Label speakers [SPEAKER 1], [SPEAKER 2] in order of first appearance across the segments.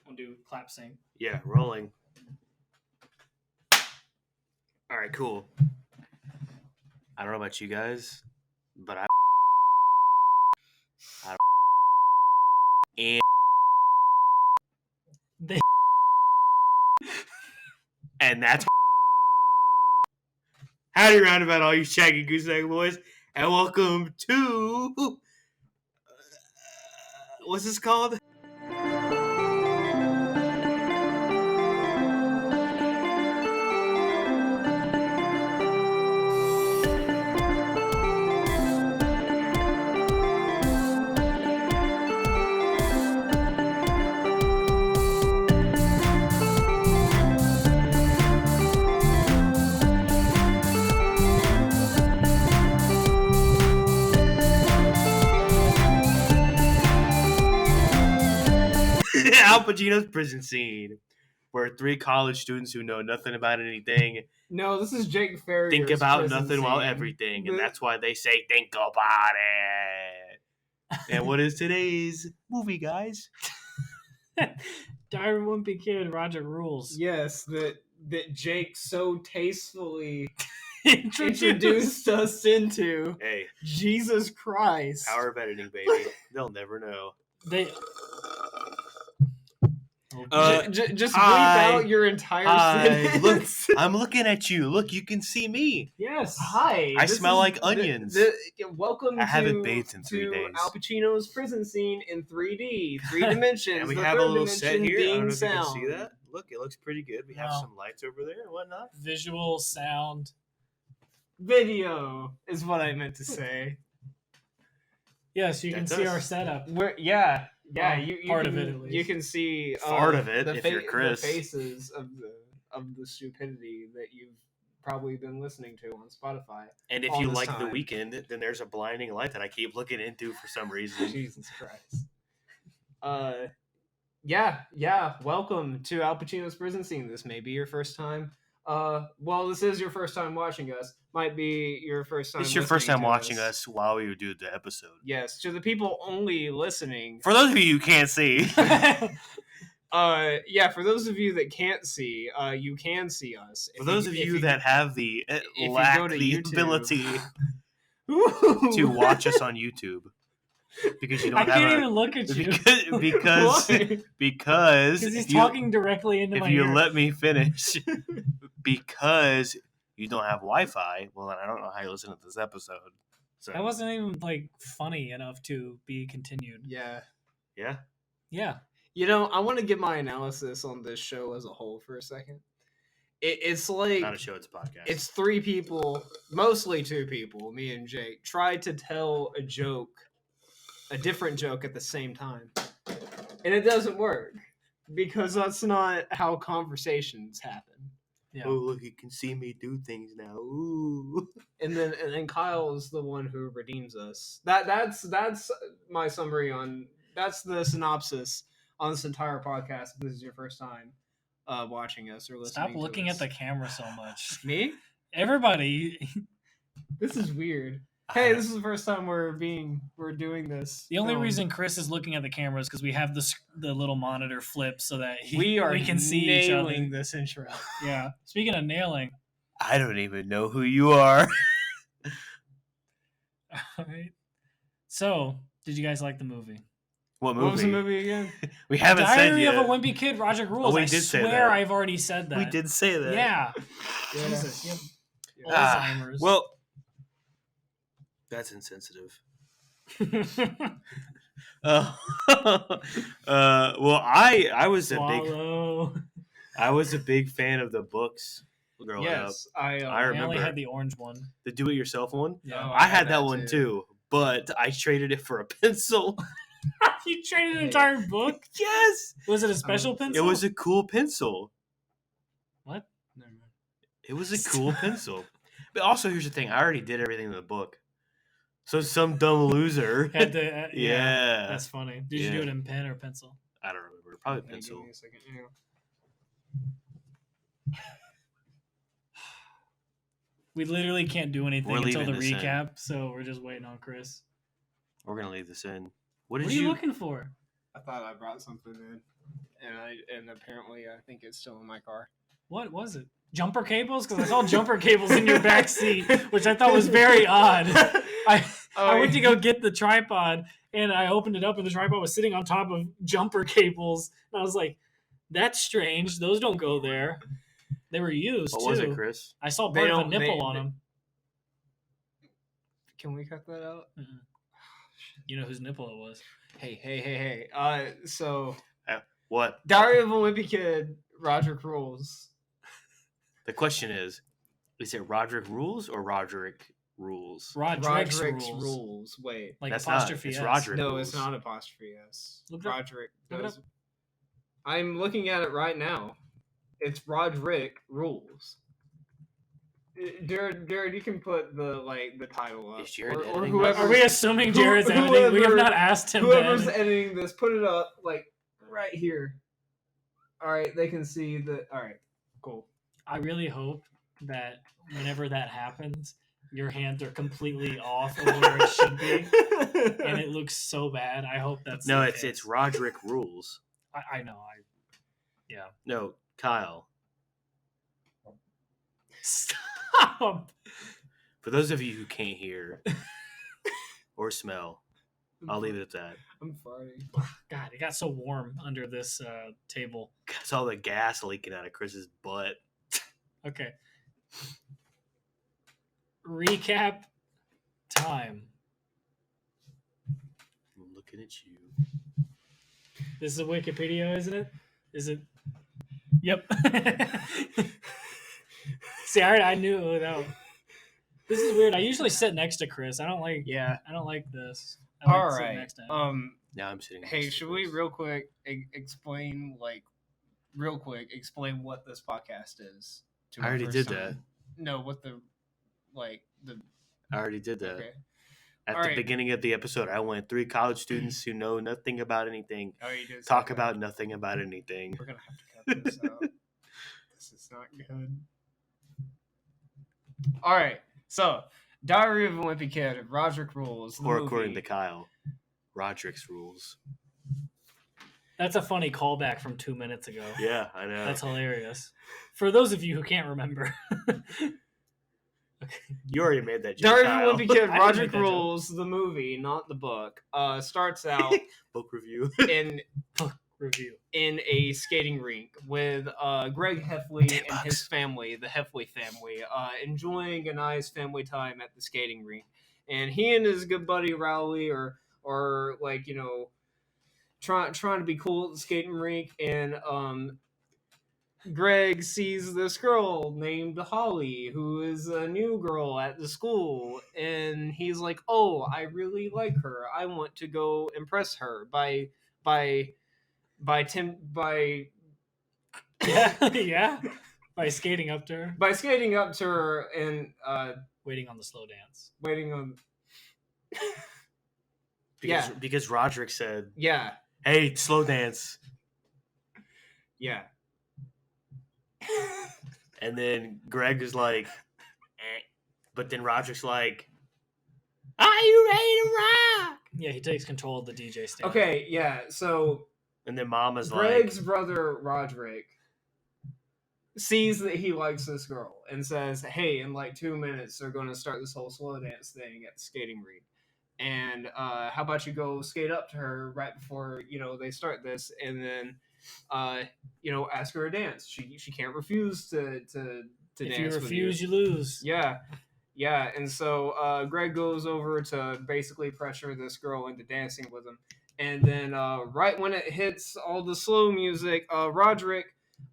[SPEAKER 1] We'll do clap sync.
[SPEAKER 2] Yeah, rolling. All right, cool. I don't know about you guys, but and that's howdy roundabout, all you shaggy gooseneck boys, and welcome to what's this called? Al Pacino's prison scene, where three college students who know nothing about anything
[SPEAKER 3] No, this is Jake Ferrier's
[SPEAKER 2] think about
[SPEAKER 3] prison
[SPEAKER 2] nothing while
[SPEAKER 3] scene.
[SPEAKER 2] everything, and that's why they say think about it. And what is today's movie, guys?
[SPEAKER 1] Diary of a Wimpy Kid, Roger Rules.
[SPEAKER 3] Yes, that Jake so tastefully introduced us into.
[SPEAKER 2] Hey,
[SPEAKER 3] Jesus Christ.
[SPEAKER 2] power of editing, baby. They'll never know.
[SPEAKER 1] They
[SPEAKER 3] Just bleep
[SPEAKER 2] hi.
[SPEAKER 3] out your entire
[SPEAKER 2] Hi, look,
[SPEAKER 3] sentence.
[SPEAKER 2] I'm looking at you. Look, you can see me.
[SPEAKER 1] yes.
[SPEAKER 3] Hi.
[SPEAKER 2] I
[SPEAKER 3] this
[SPEAKER 2] smell
[SPEAKER 3] is
[SPEAKER 2] like onions.
[SPEAKER 3] Welcome
[SPEAKER 2] I haven't
[SPEAKER 3] to,
[SPEAKER 2] bathed in 3
[SPEAKER 3] to
[SPEAKER 2] days.
[SPEAKER 3] Al Pacino's prison scene in 3D, 3 dimensions.
[SPEAKER 2] And we
[SPEAKER 3] the
[SPEAKER 2] have a
[SPEAKER 3] third
[SPEAKER 2] little set
[SPEAKER 3] dimension
[SPEAKER 2] here. I don't
[SPEAKER 3] being
[SPEAKER 2] know if you can
[SPEAKER 3] sound.
[SPEAKER 2] see that. Look, it looks pretty good. We have
[SPEAKER 1] No.
[SPEAKER 2] some lights over there and whatnot.
[SPEAKER 1] Visual, sound.
[SPEAKER 3] Video is what I meant to say.
[SPEAKER 1] Yes, you can
[SPEAKER 2] That's
[SPEAKER 1] see
[SPEAKER 2] us.
[SPEAKER 1] our setup.
[SPEAKER 3] Yeah.
[SPEAKER 1] Well,
[SPEAKER 3] you
[SPEAKER 1] part
[SPEAKER 3] can,
[SPEAKER 1] of it, at least.
[SPEAKER 3] You can see
[SPEAKER 2] Part of it, if you're Chris.
[SPEAKER 3] the faces of the stupidity that you've probably been listening to on Spotify.
[SPEAKER 2] And if
[SPEAKER 3] all
[SPEAKER 2] you
[SPEAKER 3] this
[SPEAKER 2] like The
[SPEAKER 3] time.
[SPEAKER 2] Weeknd, then there's a blinding light that I keep looking into for some reason.
[SPEAKER 3] Jesus Christ. Yeah. Welcome to Al Pacino's prison scene. This may be your first time. Well, this is your first time watching us. Might be your first time.
[SPEAKER 2] It's your first
[SPEAKER 3] listening
[SPEAKER 2] time
[SPEAKER 3] to
[SPEAKER 2] watching us while we do the episode.
[SPEAKER 3] Yes, to the people only listening.
[SPEAKER 2] For those of you who can't see,
[SPEAKER 3] For those of you that can't see, you can see us.
[SPEAKER 2] for those of you that have the
[SPEAKER 3] you
[SPEAKER 2] lack
[SPEAKER 3] go to
[SPEAKER 2] the
[SPEAKER 3] YouTube-
[SPEAKER 2] ability
[SPEAKER 3] Ooh.
[SPEAKER 2] to watch us on YouTube, because you don't
[SPEAKER 1] I
[SPEAKER 2] have
[SPEAKER 1] can't
[SPEAKER 2] a
[SPEAKER 1] even look at you
[SPEAKER 2] because
[SPEAKER 3] Why?
[SPEAKER 2] because
[SPEAKER 1] because he's
[SPEAKER 2] if you-
[SPEAKER 1] talking directly into
[SPEAKER 2] if
[SPEAKER 1] my
[SPEAKER 2] you
[SPEAKER 1] ear.
[SPEAKER 2] let me finish, because you don't have Wi-Fi, well, then I don't know how you listen to this episode. So
[SPEAKER 1] That wasn't even like funny enough to be continued.
[SPEAKER 3] Yeah.
[SPEAKER 2] yeah.
[SPEAKER 1] Yeah.
[SPEAKER 3] You know, I want to give my analysis on this show as a whole for a second. It's like
[SPEAKER 2] Not a show, it's a podcast.
[SPEAKER 3] it's 3 people, mostly 2 people, me and Jake, try to tell a different joke at the same time. And it doesn't work because that's not how conversations happen.
[SPEAKER 1] Yeah.
[SPEAKER 2] Oh, look, you can see me do things now. Ooh.
[SPEAKER 3] And then Kyle is the one who redeems us. That's my summary on that's the synopsis on this entire podcast. If this is your first time watching us or listening.
[SPEAKER 1] Stop
[SPEAKER 3] to
[SPEAKER 1] looking
[SPEAKER 3] us.
[SPEAKER 1] at the camera so much.
[SPEAKER 3] Me?
[SPEAKER 1] Everybody.
[SPEAKER 3] This is weird. Hey, this is the first time we're doing this.
[SPEAKER 1] The only reason Chris is looking at the camera is because we have the little monitor flip so that
[SPEAKER 3] we
[SPEAKER 1] can see each other.
[SPEAKER 3] nailing this intro.
[SPEAKER 1] Yeah. Speaking of nailing,
[SPEAKER 2] I don't even know who you are.
[SPEAKER 1] all right. So, did you guys like the movie?
[SPEAKER 2] What movie?
[SPEAKER 3] What was the movie again?
[SPEAKER 2] We haven't said
[SPEAKER 1] Diary
[SPEAKER 2] yet.
[SPEAKER 1] of a Wimpy Kid, Roger Rules.
[SPEAKER 2] we
[SPEAKER 1] I
[SPEAKER 2] did say
[SPEAKER 1] swear
[SPEAKER 2] that.
[SPEAKER 1] I've already said that.
[SPEAKER 2] We did say that.
[SPEAKER 1] Yeah.
[SPEAKER 3] Yeah.
[SPEAKER 1] Jesus. Yep.
[SPEAKER 2] Ah,
[SPEAKER 1] Alzheimer's.
[SPEAKER 2] well, that's insensitive. Well, I was
[SPEAKER 1] Swallow.
[SPEAKER 2] I was a big fan of the books growing up.
[SPEAKER 3] Yes, I
[SPEAKER 1] I only
[SPEAKER 2] remember.
[SPEAKER 1] had the orange one.
[SPEAKER 2] The do-it-yourself one.
[SPEAKER 1] Yeah.
[SPEAKER 3] Oh,
[SPEAKER 2] I had that one too, but I traded it for a pencil.
[SPEAKER 1] You traded an entire book?
[SPEAKER 2] Yes,
[SPEAKER 1] Was it a special pencil?
[SPEAKER 2] it was a cool pencil.
[SPEAKER 1] What?
[SPEAKER 3] Never mind.
[SPEAKER 2] It was a cool pencil. But also, here's the thing: I already did everything in the book. So some dumb loser.
[SPEAKER 1] Had to,
[SPEAKER 2] Yeah.
[SPEAKER 1] That's funny. Did you do
[SPEAKER 2] Yeah.
[SPEAKER 1] it in pen or pencil?
[SPEAKER 2] I don't remember. Probably
[SPEAKER 3] Hey,
[SPEAKER 2] pencil.
[SPEAKER 3] Give me a second. Hang on.
[SPEAKER 1] We literally can't do anything
[SPEAKER 2] We're
[SPEAKER 1] until the
[SPEAKER 2] leaving this in.
[SPEAKER 1] recap, so we're just waiting on Chris.
[SPEAKER 2] We're gonna leave this in.
[SPEAKER 1] What are you looking for?
[SPEAKER 3] I thought I brought something in, and apparently I think it's still in my car.
[SPEAKER 1] What was it? Jumper cables? Because I saw jumper cables in your back seat, which I thought was very odd. I went to go get the tripod, and I opened it up, and the tripod was sitting on top of jumper cables. And I was like, "That's strange. Those don't go there." They were used
[SPEAKER 2] What
[SPEAKER 1] too.
[SPEAKER 2] was it, Chris?
[SPEAKER 1] I saw
[SPEAKER 3] They
[SPEAKER 1] part of a
[SPEAKER 3] don't-
[SPEAKER 1] nipple
[SPEAKER 3] they-
[SPEAKER 1] on
[SPEAKER 3] they-
[SPEAKER 1] them.
[SPEAKER 3] Can we cut that out?
[SPEAKER 1] You know whose nipple it was?
[SPEAKER 3] Hey. So
[SPEAKER 2] What?
[SPEAKER 3] Diary of a Wimpy Kid, Rodrick rules.
[SPEAKER 2] The question is it Rodrick rules or Roderick rules?
[SPEAKER 1] Rodrick's
[SPEAKER 3] Rodrick's
[SPEAKER 1] rules.
[SPEAKER 3] rules. Wait.
[SPEAKER 1] Like
[SPEAKER 2] That's
[SPEAKER 1] apostrophe
[SPEAKER 2] not. It's
[SPEAKER 1] S.
[SPEAKER 2] Rodrick.
[SPEAKER 3] No,
[SPEAKER 2] rules.
[SPEAKER 3] it's not apostrophe S.
[SPEAKER 1] Look it up.
[SPEAKER 3] Rodrick.
[SPEAKER 1] Look it
[SPEAKER 3] does-
[SPEAKER 1] up.
[SPEAKER 3] I'm looking at it right now. It's Rodrick rules. Jared, you can put the title up.
[SPEAKER 2] Is Jared
[SPEAKER 3] or
[SPEAKER 2] editing
[SPEAKER 3] whoever.
[SPEAKER 1] Are we assuming Jared's editing? We have
[SPEAKER 3] whoever-
[SPEAKER 1] not asked him.
[SPEAKER 3] Whoever's
[SPEAKER 1] to edit.
[SPEAKER 3] editing this, put it up right here. All right, they can see the. All right, cool.
[SPEAKER 1] I really hope that whenever that happens, your hands are completely off of where it should be, and it looks so bad. I hope that's
[SPEAKER 2] No,
[SPEAKER 1] the
[SPEAKER 2] it's
[SPEAKER 1] case.
[SPEAKER 2] Roderick rules.
[SPEAKER 1] I know. Yeah.
[SPEAKER 2] No, Kyle.
[SPEAKER 1] Stop.
[SPEAKER 2] For those of you who can't hear or smell, I'll leave it at that.
[SPEAKER 3] I'm farting.
[SPEAKER 1] God, it got so warm under this table.
[SPEAKER 2] It's all the gas leaking out of Chris's butt.
[SPEAKER 1] Okay. Recap time.
[SPEAKER 2] I'm looking at you.
[SPEAKER 1] This is Wikipedia, isn't it? Is it? Yep. See, I knew it without. This is weird. I usually sit next to Chris. I don't like this. I
[SPEAKER 3] All
[SPEAKER 1] sitting
[SPEAKER 3] right.
[SPEAKER 1] next to him.
[SPEAKER 2] Now I'm sitting.
[SPEAKER 3] Hey,
[SPEAKER 2] next to
[SPEAKER 3] should we
[SPEAKER 2] Chris.
[SPEAKER 3] real quick explain what this podcast is? To
[SPEAKER 2] I already
[SPEAKER 3] our
[SPEAKER 2] did
[SPEAKER 3] first
[SPEAKER 2] that.
[SPEAKER 3] time? No, what the.
[SPEAKER 2] I already did that.
[SPEAKER 3] Okay.
[SPEAKER 2] At
[SPEAKER 3] All
[SPEAKER 2] the
[SPEAKER 3] right.
[SPEAKER 2] beginning of the episode, I went 3 college students who know nothing about anything
[SPEAKER 3] Oh, you did. say
[SPEAKER 2] talk
[SPEAKER 3] that.
[SPEAKER 2] about nothing about anything.
[SPEAKER 3] We're gonna have to cut this out. This is not good. All right, so Diary of a Wimpy Kid, Rodrick rules. The
[SPEAKER 2] Or according to
[SPEAKER 3] movie.
[SPEAKER 2] Kyle, Roderick's rules.
[SPEAKER 1] That's a funny callback from 2 minutes ago.
[SPEAKER 2] Yeah, I know.
[SPEAKER 1] That's hilarious. For those of you who can't remember.
[SPEAKER 2] You already made that joke.
[SPEAKER 3] Diary
[SPEAKER 2] Kyle.
[SPEAKER 3] of a Wimpy Kid,
[SPEAKER 1] I didn't make
[SPEAKER 3] Rodrick
[SPEAKER 1] that
[SPEAKER 3] rules. The movie, not the book. Starts out
[SPEAKER 2] Book review.
[SPEAKER 3] in
[SPEAKER 1] Review.
[SPEAKER 3] in a skating rink with Greg Heffley
[SPEAKER 2] $10
[SPEAKER 3] and his family, the Heffley family, enjoying a nice family time at the skating rink. And he and his good buddy Rowley are trying to be cool at the skating rink. And Greg sees this girl named Holly, who is a new girl at the school, and he's like, "Oh, I really like her. I want to go impress her by
[SPEAKER 1] Yeah. By skating up to her,
[SPEAKER 3] by skating up to her and
[SPEAKER 1] waiting on the slow dance.
[SPEAKER 3] waiting on.
[SPEAKER 2] Because Roderick said,
[SPEAKER 3] Yeah,
[SPEAKER 2] "Hey, slow dance,"
[SPEAKER 3] yeah.
[SPEAKER 2] and then Greg is like, eh. But then Roderick's like, "Are you ready to rock?"
[SPEAKER 1] Yeah, he takes control of the DJ stand.
[SPEAKER 3] Okay, yeah. So
[SPEAKER 2] And then Mama's
[SPEAKER 3] Greg's
[SPEAKER 2] like,
[SPEAKER 3] brother Rodrick sees that he likes this girl and says, "Hey, in like 2 minutes, they're going to start this whole slow dance thing at the skating rink. And how about you go skate up to her right before they start this, and then ask her to dance. She can't refuse to
[SPEAKER 1] If
[SPEAKER 3] dance.
[SPEAKER 1] you
[SPEAKER 3] with
[SPEAKER 1] refuse, you lose.
[SPEAKER 3] Yeah. And so Greg goes over to basically pressure this girl into dancing with him. And then right when it hits all the slow music, Rodrick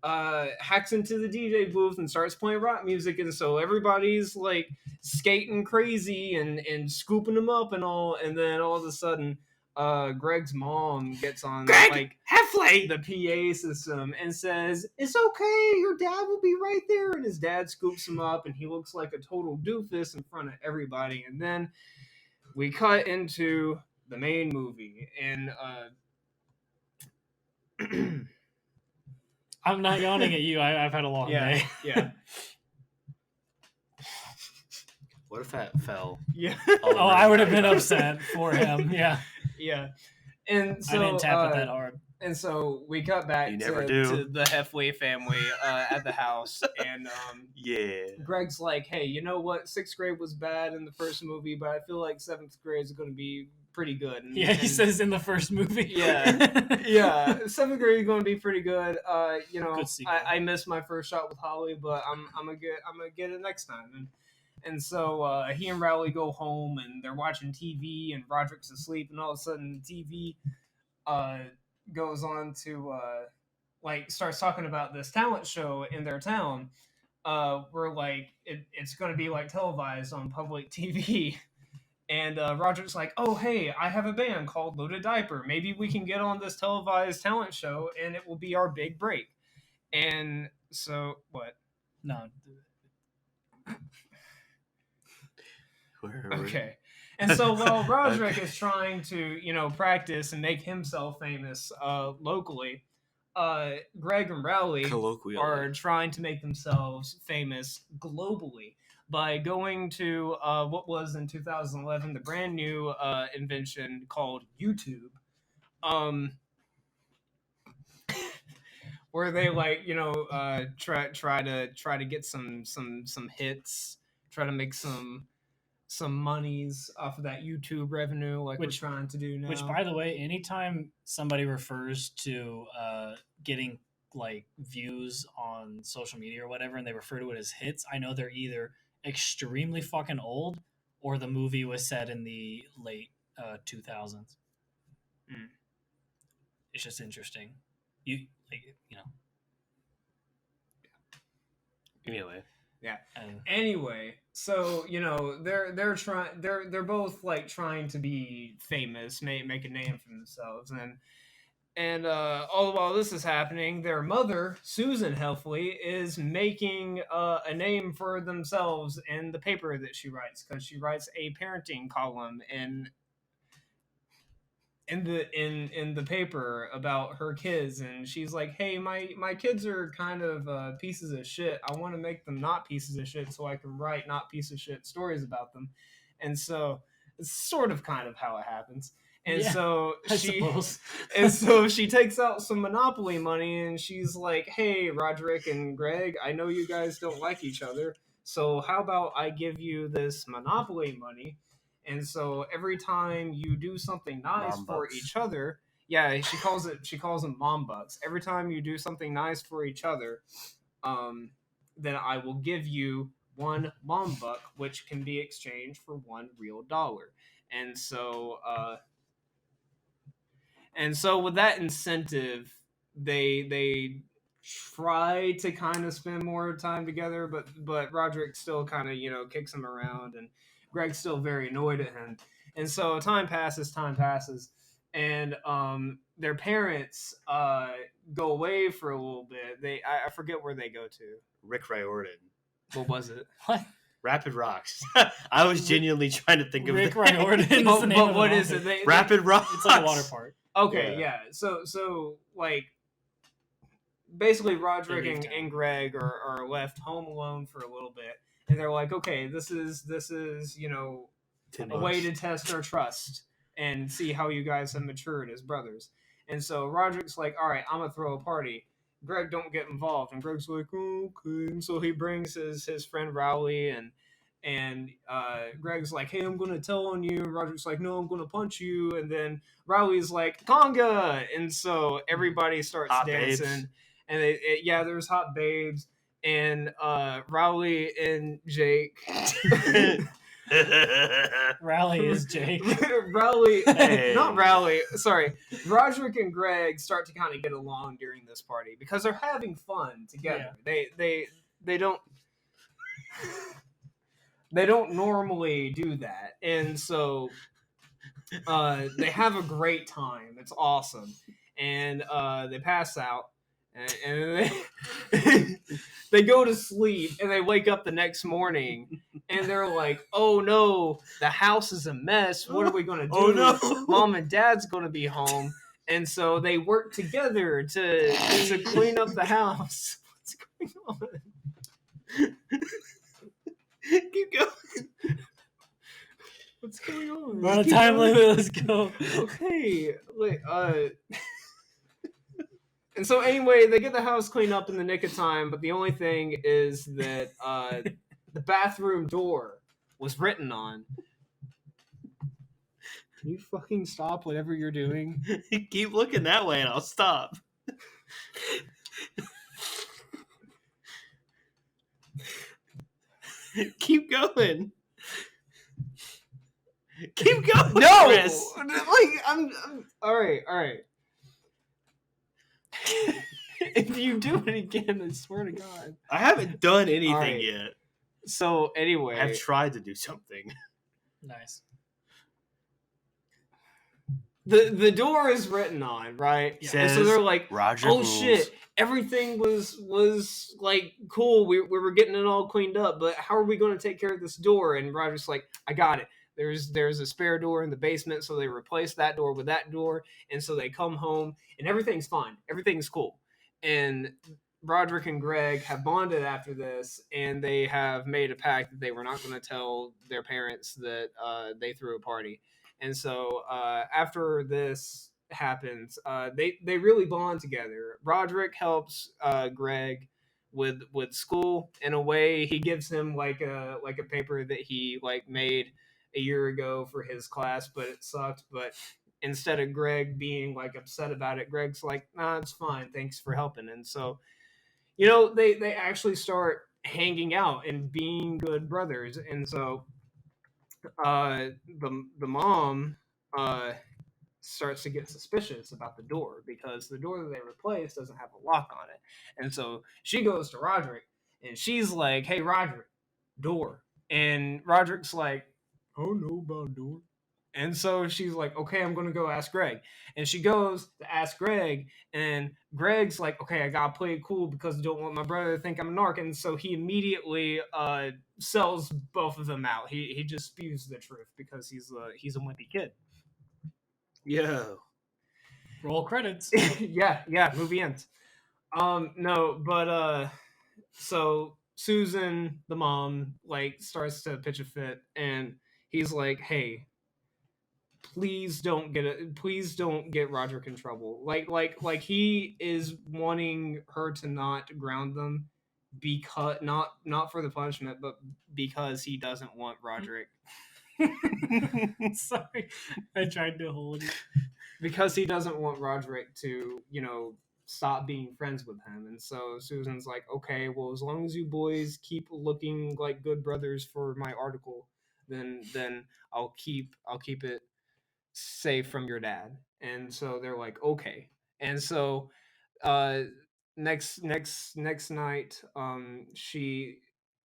[SPEAKER 3] hacks into the DJ booth and starts playing rock music. And so everybody's like skating crazy and scooping them up and all. And then all of a sudden, Greg's mom gets on
[SPEAKER 2] Heffley!
[SPEAKER 3] the PA system and says, "It's okay, your dad will be right there." And his dad scoops him up, and he looks like a total doofus in front of everybody. And then we cut into the main movie, and
[SPEAKER 1] I'm not yawning at you. I've had a long day.
[SPEAKER 3] yeah.
[SPEAKER 2] What if that fell?
[SPEAKER 3] Yeah.
[SPEAKER 1] Oh, I would have been upset for him. Yeah.
[SPEAKER 3] Yeah. And so
[SPEAKER 1] I didn't tap it that hard.
[SPEAKER 3] And so we cut back
[SPEAKER 2] You
[SPEAKER 3] to,
[SPEAKER 2] never do.
[SPEAKER 3] to the Heffley family at the house, and
[SPEAKER 2] Yeah.
[SPEAKER 3] Greg's like, "Hey, you know what? 6th grade was bad in the first movie, but I feel like 7th grade is going to be pretty good." And,
[SPEAKER 1] Yeah, he says in the first movie.
[SPEAKER 3] Yeah. Yeah, 7th grade is going to be pretty good. You know,
[SPEAKER 1] Good sequel.
[SPEAKER 3] I missed my first shot with Holly, but I'm gonna get it next time. And so he and Rowley go home, and they're watching TV, and Roderick's asleep, and all of a sudden TV goes on to like starts talking about this talent show in their town, where like it's going to be like televised on public TV. And Roderick's like, "Oh, hey, I have a band called Loaded Diaper. Maybe we can get on this televised talent show, and it will be our big break." And so, what?
[SPEAKER 1] No.
[SPEAKER 3] Okay. And so while Rodrick is trying to, you know, practice and make himself famous locally, Greg and Rowley
[SPEAKER 2] Colloquially.
[SPEAKER 3] are trying to make themselves famous globally by going to what was in 2011 the brand new invention called YouTube, where they like, you know, try to get some hits, try to make some monies off of that YouTube revenue, like we're trying to do now.
[SPEAKER 1] Which, by the way, anytime somebody refers to getting like views on social media or whatever, and they refer to it as hits, I know they're either extremely fucking old or the movie was set in the late 2000s. It's just interesting. You know.
[SPEAKER 2] Anyway.
[SPEAKER 3] Yeah. Anyway, so you know they're trying. They're both like trying to be famous, make a name for themselves, and all the while this is happening, their mother Susan Heffley is making a name for themselves in the paper that she writes, because she writes a parenting column in the paper about her kids, and she's like, "Hey, my kids are kind of pieces of shit. I want to make them not pieces of shit so I can write not piece of shit stories about them." And so it's sort of kind of how it happens. And
[SPEAKER 1] Yeah,
[SPEAKER 3] so
[SPEAKER 1] I suppose.
[SPEAKER 3] and so she takes out some Monopoly money, and she's like, "Hey, Roderick and Greg, I know you guys don't like each other, so how about I give you this Monopoly money? And so every time you do something nice for each other," yeah, she calls them mom bucks. "Every time you do something nice for each other, then I will give you 1 mom buck, which can be exchanged for 1 real dollar." And so with that incentive, they try to kind of spend more time together, but Roderick still kind of, you know, kicks him around, and Greg's still very annoyed at him. And so time passes, and their parents go away for a little bit. I forget where they go to.
[SPEAKER 2] Rick Riordan.
[SPEAKER 3] What was it?
[SPEAKER 1] What?
[SPEAKER 2] Rapid Rocks. I was genuinely trying to think of
[SPEAKER 1] Rick
[SPEAKER 2] the
[SPEAKER 1] Riordan is the name
[SPEAKER 3] But
[SPEAKER 1] of
[SPEAKER 3] what
[SPEAKER 1] the
[SPEAKER 3] is
[SPEAKER 1] author.
[SPEAKER 3] it?
[SPEAKER 2] Rapid Rocks.
[SPEAKER 1] It's like a water park.
[SPEAKER 3] Okay, yeah. So like basically Roderick and Greg are left home alone for a little bit, and they're like, "Okay, this is you know, a way to test our trust and see how you guys have matured as brothers." And so Roderick's like, "All right, I'm gonna throw a party. Greg, don't get involved." And Greg's like, "Okay." And so he brings his friend Rowley, and Greg's like, "Hey, I'm gonna tell on you." And Roderick's like, "No, I'm gonna punch you." And then Rowley's like, "Conga!" And so everybody starts
[SPEAKER 2] Hot
[SPEAKER 3] dancing.
[SPEAKER 2] babes.
[SPEAKER 3] And there's hot babes, and Rowley and Jake.
[SPEAKER 1] Rowley is Jake.
[SPEAKER 3] Rowley,
[SPEAKER 2] Hey.
[SPEAKER 3] not Rowley. Sorry, Roderick and Greg start to kind of get along during this party because they're having fun together.
[SPEAKER 1] Yeah.
[SPEAKER 3] They don't normally do that, and so they have a great time. It's awesome, and they pass out. And they go to sleep, and they wake up the next morning, and they're like, "Oh no, the house is a mess. What are we gonna do?
[SPEAKER 2] Oh no,
[SPEAKER 3] Mom and Dad's gonna be home." And so they work together to clean up the house. What's going on?
[SPEAKER 2] Keep going.
[SPEAKER 3] What's going on?
[SPEAKER 1] We're on a time limit. Let's go.
[SPEAKER 3] Okay, like and so anyway, they get the house cleaned up in the nick of time, but the only thing is that the bathroom door was written on. Can you fucking stop whatever you're doing?
[SPEAKER 2] Keep looking that way and I'll stop. Keep going. Keep going.
[SPEAKER 3] No,
[SPEAKER 2] Chris.
[SPEAKER 3] like I'm all right. If you do it again, I swear to God.
[SPEAKER 2] I haven't done anything
[SPEAKER 3] Alright.
[SPEAKER 2] yet.
[SPEAKER 3] So anyway,
[SPEAKER 2] I've tried to do something.
[SPEAKER 1] Nice.
[SPEAKER 3] the door is written on, right?
[SPEAKER 1] Yeah.
[SPEAKER 3] And so
[SPEAKER 2] Says
[SPEAKER 3] they're like,
[SPEAKER 2] Roger
[SPEAKER 3] oh
[SPEAKER 2] rules.
[SPEAKER 3] shit, everything was like cool. We were getting it all cleaned up, but how are we going to take care of this door? And Roger's like, I got it. There's a spare door in the basement, so they replace that door with that door, and so they come home and everything's fine. Everything's cool. And Rodrick and Greg have bonded after this, and they have made a pact that they were not going to tell their parents that they threw a party. And so after this happens, they really bond together. Rodrick helps Greg with school in a way. He gives him like a paper that he like made a year ago for his class, but it sucked. But instead of Greg being like upset about it, Greg's like, nah, it's fine. Thanks for helping. And so, you know, they actually start hanging out and being good brothers. And so the mom starts to get suspicious about the door because the door that they replaced doesn't have a lock on it. And so she goes to Rodrick and she's like, hey, Rodrick, door. And Roderick's like, I don't know about a door. And so she's like, okay, I'm going to go ask Greg. And she goes to ask Greg, and Greg's like, okay, I got to play it cool because I don't want my brother to think I'm a narc. And so he immediately sells both of them out. He just spews the truth because he's a wimpy kid.
[SPEAKER 2] Yo.
[SPEAKER 1] Roll credits.
[SPEAKER 3] yeah, movie ends. No, but so Susan, the mom, like starts to pitch a fit, and he's like, hey, please don't get Rodrick in trouble. Like he is wanting her to not ground them because not for the punishment, but because he doesn't want Rodrick.
[SPEAKER 1] Sorry, I tried to hold you.
[SPEAKER 3] Because he doesn't want Rodrick to, you know, stop being friends with him. And so Susan's like, okay, well, as long as you boys keep looking like good brothers for my article, then I'll keep it safe from your dad. And so they're like, okay. And so next night, she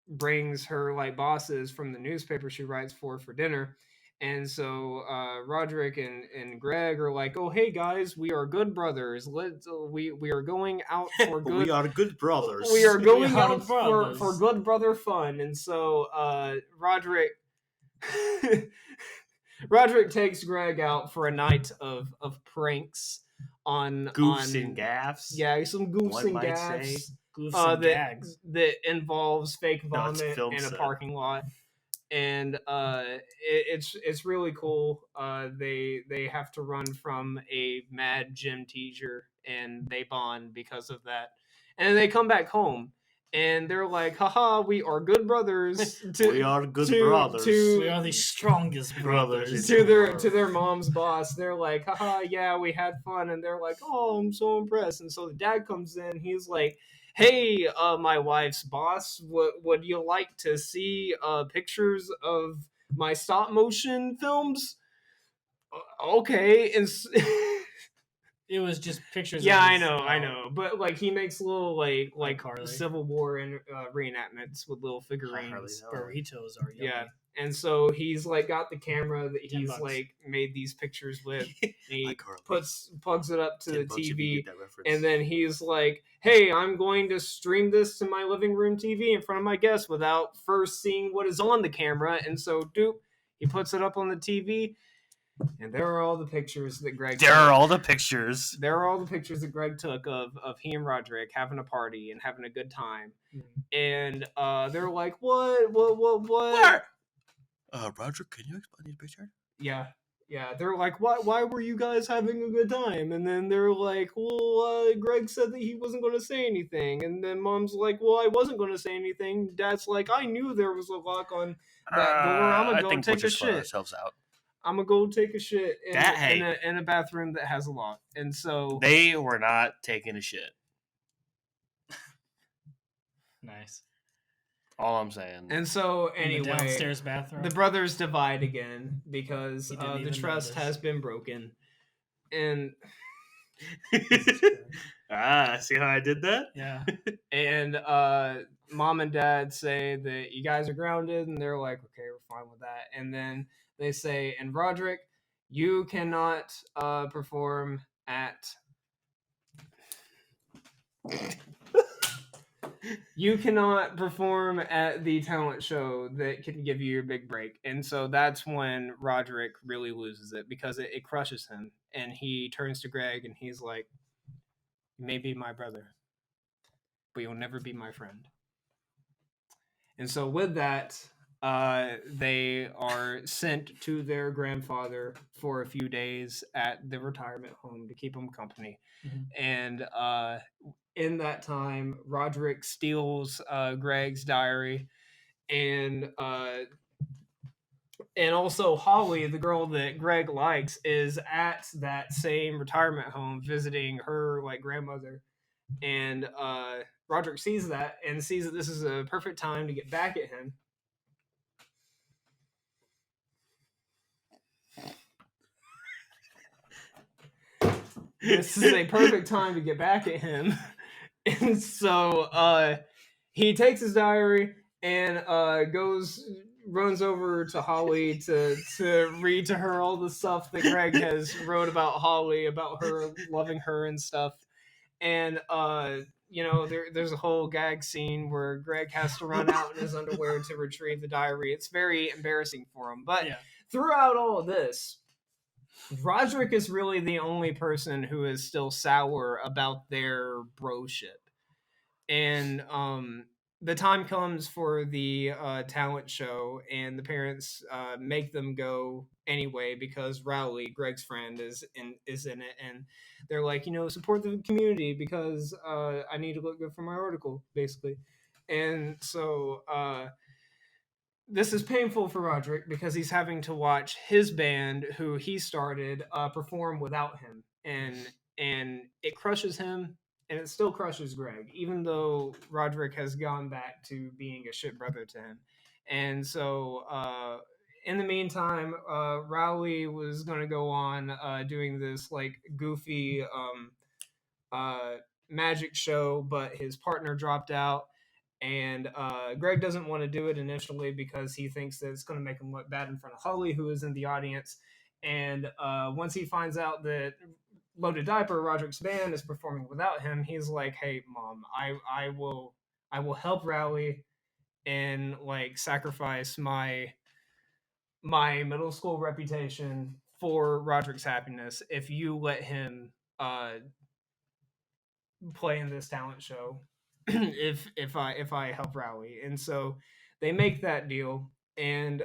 [SPEAKER 3] brings her like bosses from the newspaper she writes for dinner. And so Rodrick and Greg are like, oh, hey guys, we are good brothers. We are going out for good.
[SPEAKER 2] We are good brothers.
[SPEAKER 3] We are going
[SPEAKER 1] We are
[SPEAKER 3] out
[SPEAKER 1] brothers.
[SPEAKER 3] for good brother fun. And so Rodrick takes Greg out for a night of pranks on
[SPEAKER 2] Goofs and gaffs.
[SPEAKER 3] Yeah, some goofs
[SPEAKER 2] one
[SPEAKER 3] and
[SPEAKER 2] might
[SPEAKER 3] gaffs.
[SPEAKER 2] say.
[SPEAKER 1] Goofs and gags.
[SPEAKER 3] That involves fake
[SPEAKER 2] No, it's
[SPEAKER 3] vomit
[SPEAKER 2] film
[SPEAKER 3] in a
[SPEAKER 2] set.
[SPEAKER 3] parking lot. And it's really cool. They have to run from a mad gym teacher, and they bond because of that. And they come back home, and they're like, haha, we are good brothers.
[SPEAKER 2] We are good brothers.
[SPEAKER 1] We are the strongest
[SPEAKER 2] Brothers
[SPEAKER 1] brothers.
[SPEAKER 2] in
[SPEAKER 3] to their mom's boss. They're like, haha, yeah, we had fun. And they're like, oh, I'm so impressed. And so the dad comes in. He's like, hey, my wife's boss, would you like to see pictures of my stop motion films? Okay. And
[SPEAKER 1] It was just pictures.
[SPEAKER 3] yeah,
[SPEAKER 1] of
[SPEAKER 3] I
[SPEAKER 1] his,
[SPEAKER 3] know. But like he makes little like
[SPEAKER 1] Carly.
[SPEAKER 3] Civil War and reenactments with little figurines.
[SPEAKER 1] Burritos are yummy.
[SPEAKER 3] Yeah. And so he's like got the camera that he's
[SPEAKER 1] $10.
[SPEAKER 3] like made these pictures with. And he
[SPEAKER 2] Carly.
[SPEAKER 3] plugs it up to the
[SPEAKER 2] $10 if you
[SPEAKER 3] TV,
[SPEAKER 2] get that reference.
[SPEAKER 3] and then he's like, "Hey, I'm going to stream this to my living room TV in front of my guests without first seeing what is on the camera." And so, doop, he puts it up on the TV, and there are all the pictures that Greg.
[SPEAKER 2] There are all the pictures.
[SPEAKER 3] There are all the pictures that Greg took of he and Rodrick having a party and having a good time. And they're like, what?
[SPEAKER 2] Rodrick, can you explain these pictures?
[SPEAKER 3] Yeah. Yeah, they're like, why were you guys having a good time? And then they're like, well, Greg said that he wasn't going to say anything. And then Mom's like, well, I wasn't going to say anything. Dad's like, I knew there was a lock on that door. I'm going to go take a shit.
[SPEAKER 2] Ourselves out.
[SPEAKER 3] I'm going to go take a shit
[SPEAKER 2] Hey.
[SPEAKER 3] in a bathroom that has a lock. And so...
[SPEAKER 2] They were not taking a shit.
[SPEAKER 1] Nice.
[SPEAKER 2] All I'm saying.
[SPEAKER 3] And so,
[SPEAKER 1] In the
[SPEAKER 3] anyway,
[SPEAKER 1] downstairs bathroom.
[SPEAKER 3] the brothers divide again because
[SPEAKER 1] He didn't
[SPEAKER 3] the
[SPEAKER 1] even
[SPEAKER 3] trust
[SPEAKER 1] notice.
[SPEAKER 3] has been broken. And...
[SPEAKER 2] See how I did that?
[SPEAKER 1] Yeah.
[SPEAKER 3] And Mom and Dad say that you guys are grounded, and they're like, okay, we're fine with that. And then they say, and Rodrick, you cannot perform at... You cannot perform at the talent show that can give you your big break. And so that's when Rodrick really loses it, because it crushes him. And he turns to Greg and he's like, you may be my brother, but you'll never be my friend. And so with that, they are sent to their grandfather for a few days at the retirement home to keep him company.
[SPEAKER 1] Mm-hmm.
[SPEAKER 3] And in that time, Rodrick steals Greg's diary, and also Holly, the girl that Greg likes, is at that same retirement home visiting her grandmother. And Rodrick sees that and sees that this is a perfect time to get back at him. This is a perfect time to get back at him. And so he takes his diary and runs over to Holly to read to her all the stuff that Greg has wrote about Holly, about her loving her and stuff. And there's a whole gag scene where Greg has to run out in his underwear to retrieve the diary. It's very embarrassing for him. But throughout all of this, Rodrick is really the only person who is still sour about their broship. And the time comes for the talent show, and the parents make them go anyway because Rowley, Greg's friend, is in it, and they're like, support the community because I need to look good for my article, basically. And so this is painful for Rodrick because he's having to watch his band, who he started, perform without him, and it crushes him. And it still crushes Greg, even though Rodrick has gone back to being a shit brother to him. And so, in the meantime, Rowley was going to go on doing this goofy magic show, but his partner dropped out. And Greg doesn't want to do it initially because he thinks that it's going to make him look bad in front of Holly, who is in the audience. And once he finds out that Loaded Diaper, Rodrick's band, is performing without him, he's like, hey, Mom, I will help Rowley and sacrifice my middle school reputation for Rodrick's happiness if you let him play in this talent show if I help Rowley. And so they make that deal, and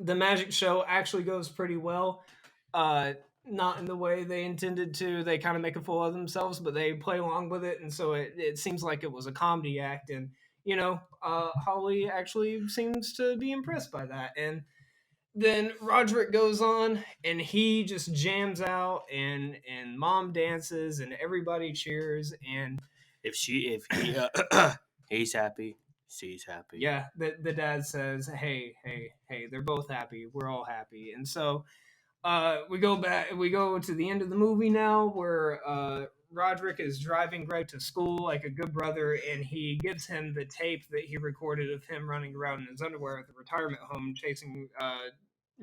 [SPEAKER 3] the magic show actually goes pretty well. Not in the way they intended to. They kind of make a fool of themselves, but they play along with it, and so it seems like it was a comedy act. And Holly actually seems to be impressed by that. And then Rodrick goes on, and he just jams out, and Mom dances, and everybody cheers. And
[SPEAKER 2] if he he's happy, she's happy.
[SPEAKER 3] Yeah, the dad says, hey, they're both happy. We're all happy. And so we go to the end of the movie now, where Rodrick is driving Greg to school like a good brother, and he gives him the tape that he recorded of him running around in his underwear at the retirement home chasing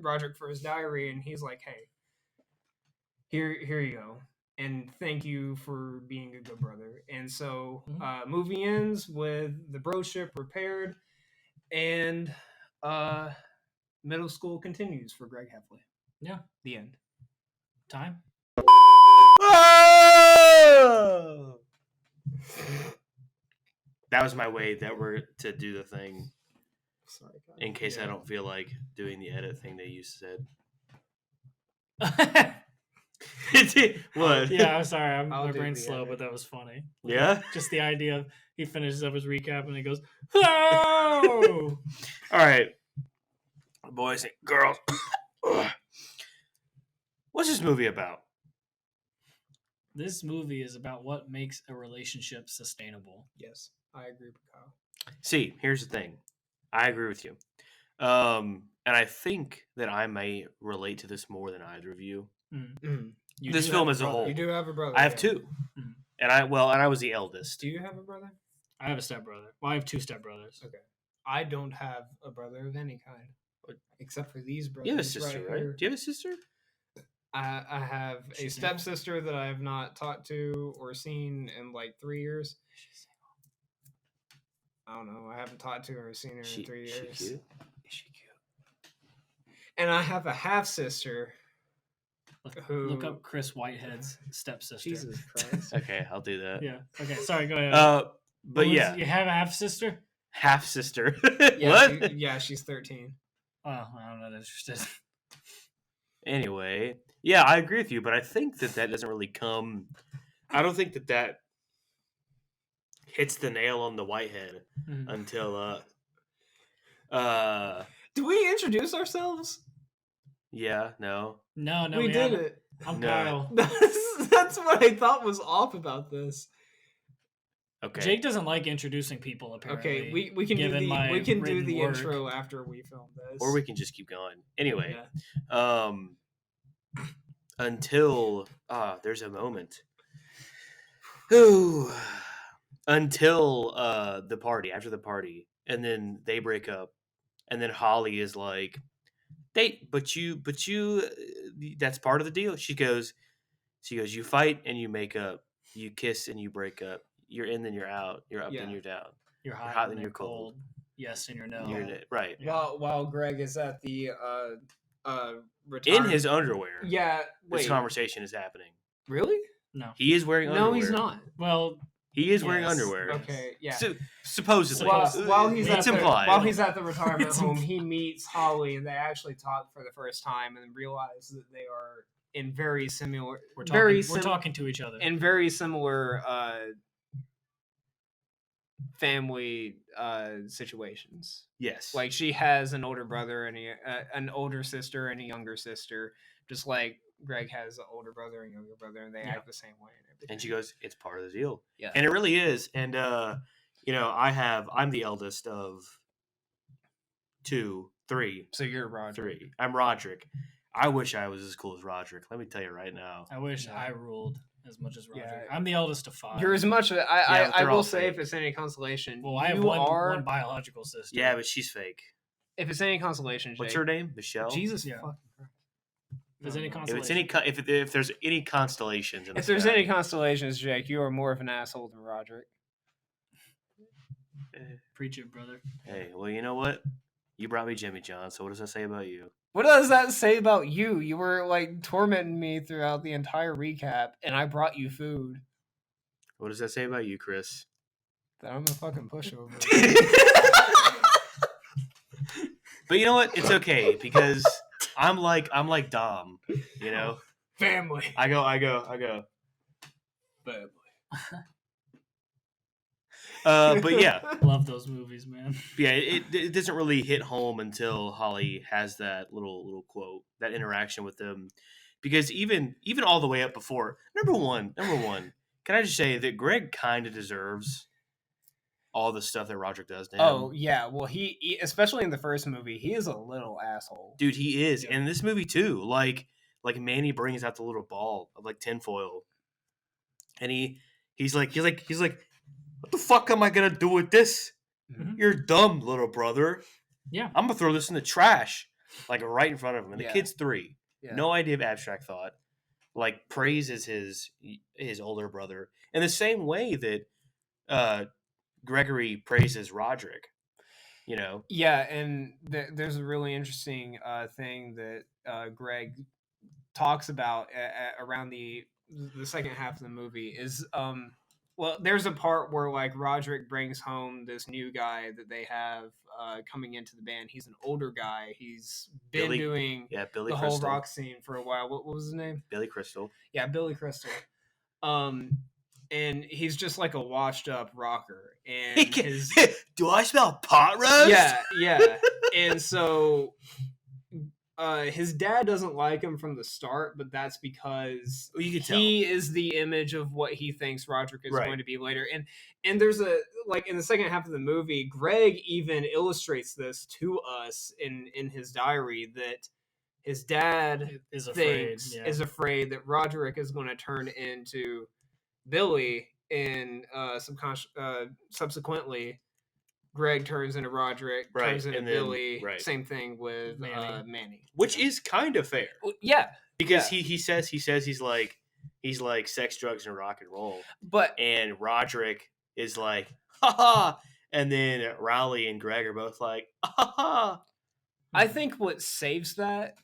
[SPEAKER 3] Rodrick for his diary. And he's like, hey, here you go, and thank you for being a good brother. And so movie ends with the broship repaired, and middle school continues for Greg Heffley.
[SPEAKER 1] Yeah.
[SPEAKER 3] The end.
[SPEAKER 1] Time.
[SPEAKER 2] Oh! That was my way that we're to do the thing.
[SPEAKER 3] Sorry, guys.
[SPEAKER 2] in case I
[SPEAKER 3] Yeah.
[SPEAKER 2] don't feel like doing the edit thing they used to What?
[SPEAKER 1] Yeah, I'm sorry.
[SPEAKER 3] I'll
[SPEAKER 1] My
[SPEAKER 3] do
[SPEAKER 1] brain's
[SPEAKER 3] the
[SPEAKER 1] slow,
[SPEAKER 3] edit.
[SPEAKER 1] but that was funny.
[SPEAKER 2] Yeah?
[SPEAKER 1] Just the idea of he finishes up his recap and he goes, "Oh!"
[SPEAKER 2] All right, boys and girls. What's this movie about?
[SPEAKER 1] This movie is about what makes a relationship sustainable.
[SPEAKER 3] Yes, I agree with Kyle.
[SPEAKER 2] See, here's the thing. I agree with you. And I think that I may relate to this more than either of you.
[SPEAKER 1] You
[SPEAKER 2] This
[SPEAKER 1] do
[SPEAKER 2] film
[SPEAKER 1] have
[SPEAKER 2] as a
[SPEAKER 1] brother.
[SPEAKER 2] whole.
[SPEAKER 3] You do have a brother.
[SPEAKER 2] I have
[SPEAKER 3] yeah.
[SPEAKER 2] two.
[SPEAKER 1] Mhm.
[SPEAKER 2] And I was the eldest.
[SPEAKER 3] Do you have a brother?
[SPEAKER 1] I have a stepbrother. Well, I have two stepbrothers.
[SPEAKER 3] Okay. I don't have a brother of any kind, except for these brothers.
[SPEAKER 2] You have a sister, right?
[SPEAKER 3] here.
[SPEAKER 2] Do you have a sister?
[SPEAKER 3] I have a
[SPEAKER 1] She's single?
[SPEAKER 3] stepsister that I have not talked to or seen in like 3 years. I don't know. I haven't talked to her or seen her in 3 years.
[SPEAKER 2] She cute?
[SPEAKER 3] Is she cute? And I have a half sister. Who?
[SPEAKER 1] Look up Chris Whitehead's stepsister.
[SPEAKER 3] Jesus Christ.
[SPEAKER 2] Okay, I'll do that.
[SPEAKER 1] Yeah. Okay. Sorry. Go ahead.
[SPEAKER 2] But yeah,
[SPEAKER 1] You have a half sister?
[SPEAKER 2] half sister.
[SPEAKER 3] Yeah,
[SPEAKER 2] What?
[SPEAKER 3] she's 13.
[SPEAKER 1] Oh, I'm not interested.
[SPEAKER 2] Anyway, yeah, I agree with you, but I think that doesn't really come. I don't think that hits the nail on the whitehead
[SPEAKER 1] Mhm.
[SPEAKER 2] until
[SPEAKER 3] Do we introduce ourselves?
[SPEAKER 2] yeah, no.
[SPEAKER 1] No,
[SPEAKER 3] we did
[SPEAKER 1] haven't.
[SPEAKER 3] it.
[SPEAKER 1] I'm
[SPEAKER 2] No.
[SPEAKER 1] Kyle.
[SPEAKER 3] That's what I thought was off about this.
[SPEAKER 2] Okay.
[SPEAKER 1] Jake doesn't like introducing people. Apparently.
[SPEAKER 3] Okay, we can do
[SPEAKER 1] given my
[SPEAKER 3] do
[SPEAKER 1] written
[SPEAKER 3] the
[SPEAKER 1] work.
[SPEAKER 3] intro after we film this.
[SPEAKER 2] Or we can just keep going. Anyway,
[SPEAKER 3] Yeah.
[SPEAKER 2] Until there's a moment. Ooh. Until the party, after the party, and then they break up, and then Holly is like, but you that's part of the deal. She goes, you fight and you make up, you kiss and you break up, you're in then you're out, you're up
[SPEAKER 3] Yeah.
[SPEAKER 2] then you're down,
[SPEAKER 1] You're hot,
[SPEAKER 2] hot
[SPEAKER 1] and
[SPEAKER 2] then
[SPEAKER 1] you're
[SPEAKER 2] you're cold.
[SPEAKER 1] Yes, and you're no.
[SPEAKER 2] You're right.
[SPEAKER 3] While Greg is at the
[SPEAKER 2] In
[SPEAKER 3] retirement.
[SPEAKER 2] his underwear.
[SPEAKER 3] Yeah,
[SPEAKER 2] This
[SPEAKER 3] wait.
[SPEAKER 2] conversation is happening.
[SPEAKER 3] Really?
[SPEAKER 1] No.
[SPEAKER 2] He is wearing underwear.
[SPEAKER 3] No, he's not.
[SPEAKER 1] Well,
[SPEAKER 2] He is wearing
[SPEAKER 1] Yes.
[SPEAKER 2] underwear.
[SPEAKER 3] Okay, yeah.
[SPEAKER 2] Supposedly.
[SPEAKER 3] While he's
[SPEAKER 2] it's
[SPEAKER 3] at
[SPEAKER 2] implied.
[SPEAKER 3] while he's at the retirement
[SPEAKER 1] It's
[SPEAKER 3] home, he meets Holly, and they actually talk for the first time, and realize that they are in very similar,
[SPEAKER 1] we're talking to each other.
[SPEAKER 3] in very similar family situations.
[SPEAKER 2] Yes.
[SPEAKER 3] Like she has an older brother and an older sister and a younger sister, just like Greg has an older brother and younger brother, and they act the same way and everything.
[SPEAKER 2] And she goes, it's part of the deal.
[SPEAKER 3] Yeah.
[SPEAKER 2] And it really is. And I'm the eldest of 2, 3.
[SPEAKER 3] So you're Roger.
[SPEAKER 2] 3. I'm Rodrick. I wish I was as cool as Rodrick. Let me tell you right now.
[SPEAKER 1] I wish
[SPEAKER 3] Yeah.
[SPEAKER 1] I ruled as much as Roger.
[SPEAKER 3] Yeah.
[SPEAKER 1] I'm the eldest of 5.
[SPEAKER 3] You're as much.
[SPEAKER 2] but
[SPEAKER 3] I
[SPEAKER 2] they're all
[SPEAKER 3] will say,
[SPEAKER 2] fake.
[SPEAKER 3] if it's any consolation,
[SPEAKER 1] Well, I have
[SPEAKER 3] you
[SPEAKER 1] one biological sister.
[SPEAKER 2] Yeah, but she's fake.
[SPEAKER 3] If it's any consolation,
[SPEAKER 2] What's
[SPEAKER 3] Jake,
[SPEAKER 2] her name? Michelle.
[SPEAKER 3] Jesus
[SPEAKER 1] Yeah.
[SPEAKER 3] fucking Christ.
[SPEAKER 1] If there's any
[SPEAKER 2] If
[SPEAKER 1] consolation.
[SPEAKER 2] it's any if there's any constellations in the
[SPEAKER 3] If there's
[SPEAKER 2] sky,
[SPEAKER 3] any constellations, Jake, you are more of an asshole than Roderick.
[SPEAKER 1] Preach it, brother.
[SPEAKER 2] Hey, well, you know what? You brought me Jimmy John, so what does that say about you?
[SPEAKER 3] What does that say about you? You were like tormenting me throughout the entire recap, and I brought you food.
[SPEAKER 2] What does that say about you, Chris?
[SPEAKER 3] That I'm a fucking pushover.
[SPEAKER 2] But you know what? It's okay because I'm like Dom, you know?
[SPEAKER 3] Family.
[SPEAKER 2] I go.
[SPEAKER 3] Family.
[SPEAKER 2] But yeah,
[SPEAKER 1] Love those movies, man.
[SPEAKER 2] it doesn't really hit home until Holly has that little quote, that interaction with them, because even all the way up before number one, can I just say that Greg kind of deserves all the stuff that Rodrick does to him.
[SPEAKER 3] Oh yeah, well he especially in the first movie, he is a little asshole.
[SPEAKER 2] Dude, he is.
[SPEAKER 1] Yeah.
[SPEAKER 2] And in this movie too, like Manny brings out the little ball of like tinfoil, and he's like, what the fuck am I gonna do with this?
[SPEAKER 1] Mhm.
[SPEAKER 2] You're dumb, little brother.
[SPEAKER 1] Yeah.
[SPEAKER 2] I'm gonna throw this in the trash, like right in front of him. And the
[SPEAKER 3] Yeah.
[SPEAKER 2] kid's 3,
[SPEAKER 3] Yeah.
[SPEAKER 2] no idea of abstract thought, like praises his older brother in the same way that Gregory praises Rodrick. You know,
[SPEAKER 3] Yeah, and there's a really interesting thing that Greg talks about around the second half of the movie is Well, there's a part where like Rodrick brings home this new guy that they have coming into the band. He's an older guy. He's been
[SPEAKER 2] Billy-
[SPEAKER 3] doing
[SPEAKER 2] Billy
[SPEAKER 3] the
[SPEAKER 2] Crystal.
[SPEAKER 3] whole rock scene for a while. What was his name?
[SPEAKER 2] Billy Crystal.
[SPEAKER 3] Yeah, Billy Crystal. And he's just like a washed up rocker. And his
[SPEAKER 2] Do I smell pot roast?
[SPEAKER 3] yeah. And so his dad doesn't like him from the start, but that's because
[SPEAKER 2] You can tell.
[SPEAKER 3] he is the image of what he thinks Rodrick is
[SPEAKER 2] Right.
[SPEAKER 3] going to be later. And there's a like in the second half of the movie, Greg even illustrates this to us in his diary that his dad
[SPEAKER 1] Is afraid.
[SPEAKER 3] thinks
[SPEAKER 1] Yeah.
[SPEAKER 3] is afraid that Rodrick is going to turn into Billy, and subsequently Greg turns into Rodrick,
[SPEAKER 2] Right,
[SPEAKER 3] turns into
[SPEAKER 2] and then-
[SPEAKER 3] Billy.
[SPEAKER 2] right.
[SPEAKER 3] Same thing with
[SPEAKER 1] Manny.
[SPEAKER 3] Manny.
[SPEAKER 2] Which is kind of fair.
[SPEAKER 3] Yeah,
[SPEAKER 2] Because
[SPEAKER 3] Yeah.
[SPEAKER 2] he says he's like sex, drugs, and rock and roll.
[SPEAKER 3] but
[SPEAKER 2] And Rodrick is like, ha ha. And then Rowley and Greg are both like, ha ha.
[SPEAKER 3] I think what saves that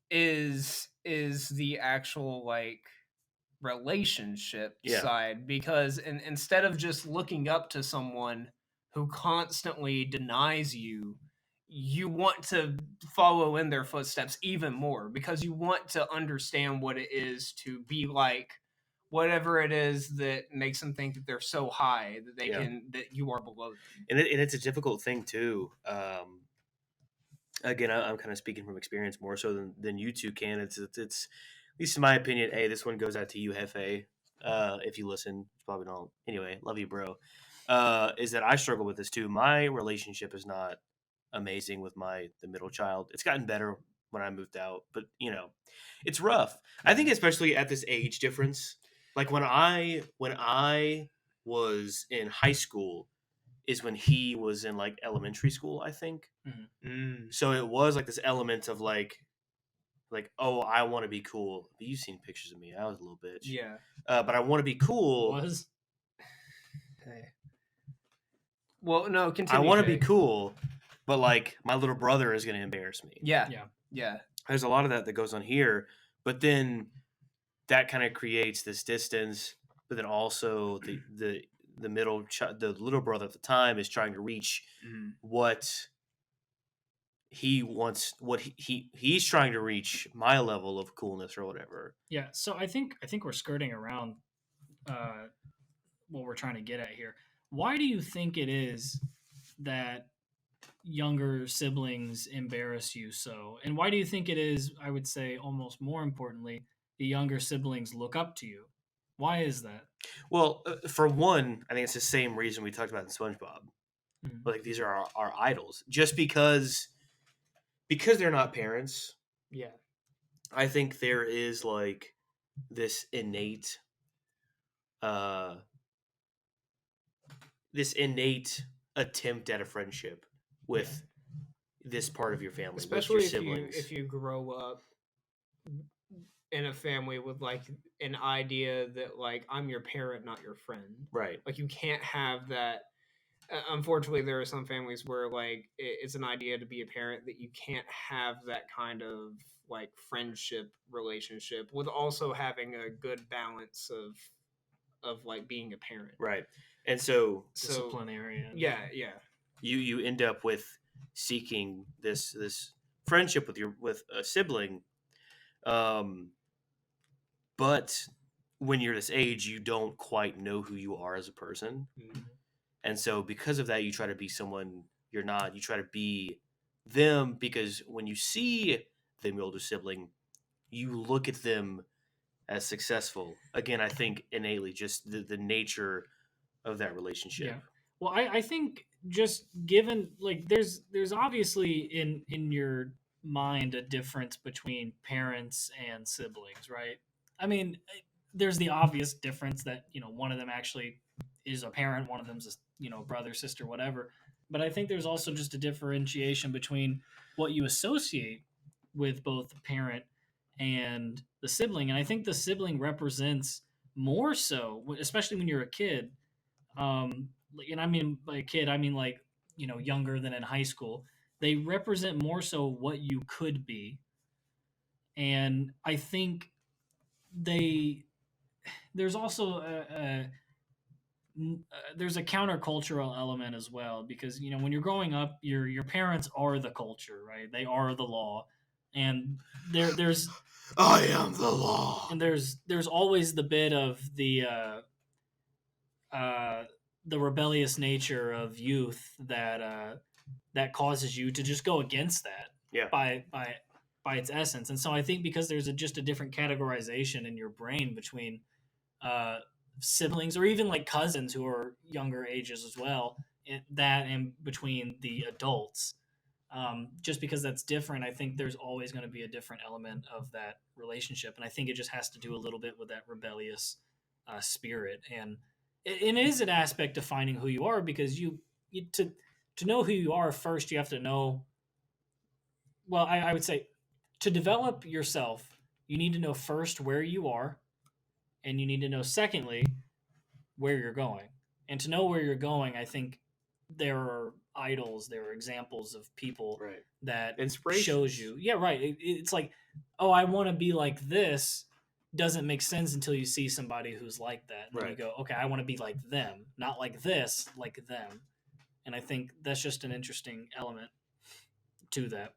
[SPEAKER 3] is the actual like relationship
[SPEAKER 2] Yeah.
[SPEAKER 3] side, because instead of just looking up to someone who constantly denies you, you want to follow in their footsteps even more, because you want to understand what it is to be like whatever it is that makes them think that they're so high that they
[SPEAKER 2] Yeah.
[SPEAKER 3] can that you are below them.
[SPEAKER 2] And it's a difficult thing too. Again, I'm kind of speaking from experience more so than you two can. It's at least in my opinion. Hey, this one goes out to you, Hefe. If you listen, you probably don't. Anyway, love you, bro. Is that I struggle with this too. My relationship is not amazing with the middle child. It's gotten better when I moved out, but it's rough. I think especially at this age difference, like when I was in high school is when he was in like elementary school, I think. So it was like this element of like, oh, I want to be cool. You've seen pictures of me. I was a little bitch.
[SPEAKER 3] Yeah.
[SPEAKER 2] But I want to be cool.
[SPEAKER 1] Was
[SPEAKER 3] Okay. Well, no, continue.
[SPEAKER 2] I want to be
[SPEAKER 3] Jake.
[SPEAKER 2] cool, but like my little brother is going to embarrass me.
[SPEAKER 3] Yeah.
[SPEAKER 1] Yeah.
[SPEAKER 3] Yeah.
[SPEAKER 2] There's a lot of that goes on here, but then that kind of creates this distance. But then also the the little brother at the time is trying to reach what he wants, what he's trying to reach my level of coolness or whatever.
[SPEAKER 1] Yeah, so I think we're skirting around what we're trying to get at here. Why do you think it is that younger siblings embarrass you so? And why do you think it is, I would say almost more importantly, the younger siblings look up to you? Why is that?
[SPEAKER 2] Well, for one, I think it's the same reason we talked about in SpongeBob.
[SPEAKER 1] Mhm.
[SPEAKER 2] Like these are our idols. Just because they're not parents,
[SPEAKER 3] Yeah.
[SPEAKER 2] I think there is like this innate attempt at a friendship with this part of your family,
[SPEAKER 3] Especially
[SPEAKER 2] with your siblings.
[SPEAKER 3] if you grow up in a family with like an idea that like I'm your parent, not your friend.
[SPEAKER 2] Right.
[SPEAKER 3] Like you can't have that. Unfortunately, there are some families where like it's an idea to be a parent that you can't have that kind of like friendship relationship with also having a good balance of like being a parent.
[SPEAKER 2] Right. And so
[SPEAKER 1] Disciplinarian.
[SPEAKER 3] Yeah.
[SPEAKER 2] you end up with seeking this friendship with a sibling, but when you're this age, you don't quite know who you are as a person.
[SPEAKER 3] Mhm.
[SPEAKER 2] And so because of that, you try to be someone you're not. You try to be them because when you see the older sibling, you look at them as successful. Again, I think innately just the nature of that relationship.
[SPEAKER 1] Yeah. Well, I think just given like there's obviously in your mind a difference between parents and siblings, right? I mean, there's the obvious difference that one of them actually is a parent, one of them's a brother, sister, whatever. But I think there's also just a differentiation between what you associate with both the parent and the sibling, and I think the sibling represents more so, especially when you're a kid. And I mean by a kid, I mean like younger than in high school. They represent more so what you could be, and I think there's also there's a countercultural element as well, because when you're growing up, your parents are the culture, right? They are the law, and there's
[SPEAKER 2] I am the law.
[SPEAKER 1] and there's always the bit of the rebellious nature of youth that causes you to just go against that
[SPEAKER 2] Yeah.
[SPEAKER 1] by its essence. And so I think because there's just a different categorization in your brain between siblings or even like cousins who are younger ages as well, and between the adults, just because that's different, I think there's always going to be a different element of that relationship. And I think it just has to do a little bit with that rebellious spirit. And it is an aspect of finding who you are, because to know who you are first, you have to know, well, I would say to develop yourself, you need to know first where you are, and you need to know secondly where you're going. And to know where you're going, I think there are idols, there are examples of people
[SPEAKER 2] Right.
[SPEAKER 1] that
[SPEAKER 2] Inspiration
[SPEAKER 1] shows you. Yeah, right. It's like, oh, I want to be like this doesn't make sense until you see somebody who's like that. And then you go, okay, I want to be like them, not like this, like them. And I think that's just an interesting element to that.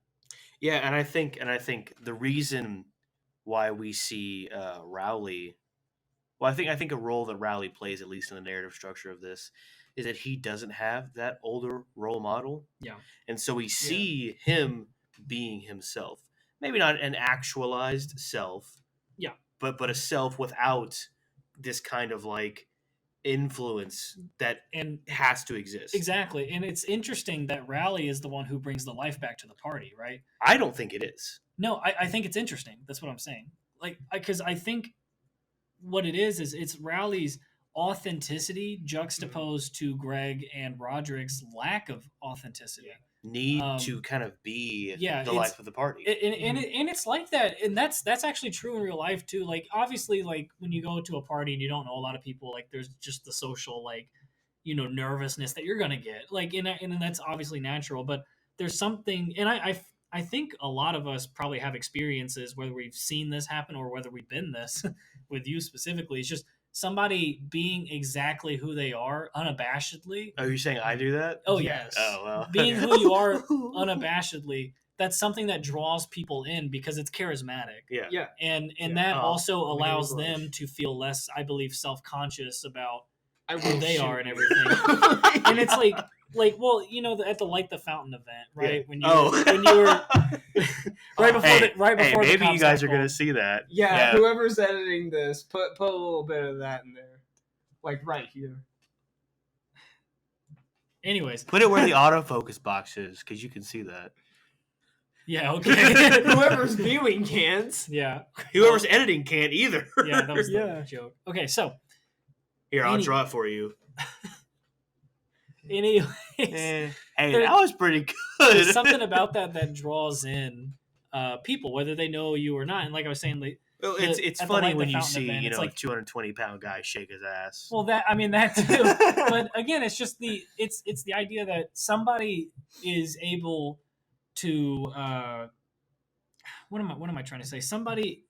[SPEAKER 2] Yeah, and I think the reason why we see Rowley, well, I think a role that Rowley plays, at least in the narrative structure of this, is that he doesn't have that older role model.
[SPEAKER 1] Yeah.
[SPEAKER 2] And so we see him being himself. Maybe not an actualized self.
[SPEAKER 1] Yeah.
[SPEAKER 2] But a self without this kind of like influence that has to exist.
[SPEAKER 1] Exactly. And it's interesting that Rowley is the one who brings the life back to the party, right?
[SPEAKER 2] I don't think it is.
[SPEAKER 1] No, I think it's interesting. That's what I'm saying. Like, because I think what it is it's Rowley's authenticity juxtaposed to Greg and Roderick's lack of authenticity.
[SPEAKER 2] Need to kind of be the life of the party.
[SPEAKER 1] And it's like that. And that's actually true in real life too. Like, obviously, like when you go to a party and you don't know a lot of people, like there's just the social, like, nervousness that you're going to get. Like, and that's obviously natural, but there's something, and I think a lot of us probably have experiences, whether we've seen this happen or whether we've been this with you specifically. It's just somebody being exactly who they are unabashedly.
[SPEAKER 2] Oh, you're saying I do that?
[SPEAKER 1] Oh, yes.
[SPEAKER 2] Oh, well.
[SPEAKER 1] Being who you are unabashedly, that's something that draws people in because it's charismatic.
[SPEAKER 2] Yeah.
[SPEAKER 3] Yeah.
[SPEAKER 1] And that also allows them to feel less, I believe, self-conscious about who they are and everything. And it's like, well, at the Light the Fountain event, right?
[SPEAKER 2] Yeah.
[SPEAKER 1] When you were right before
[SPEAKER 2] maybe
[SPEAKER 1] the
[SPEAKER 2] you guys are gonna see that.
[SPEAKER 3] Yeah, whoever's editing this, put a little bit of that in there, like right here.
[SPEAKER 1] Anyways,
[SPEAKER 2] put it where the autofocus box is, because you can see that.
[SPEAKER 1] Yeah, okay.
[SPEAKER 3] Whoever's viewing can't.
[SPEAKER 1] Yeah.
[SPEAKER 2] Whoever's editing can't either.
[SPEAKER 1] Yeah, that was the joke. Okay, so
[SPEAKER 2] here, I'll draw it for you.
[SPEAKER 1] Anyways,
[SPEAKER 2] hey, that was pretty good.
[SPEAKER 1] There's something about that draws in people, whether they know you or not. And like I was saying,
[SPEAKER 2] it's funny when you see
[SPEAKER 1] event,
[SPEAKER 2] like 220-pound guy shake his ass.
[SPEAKER 1] Well, that too. But again, it's just the idea that somebody is able to what am I trying to say? Somebody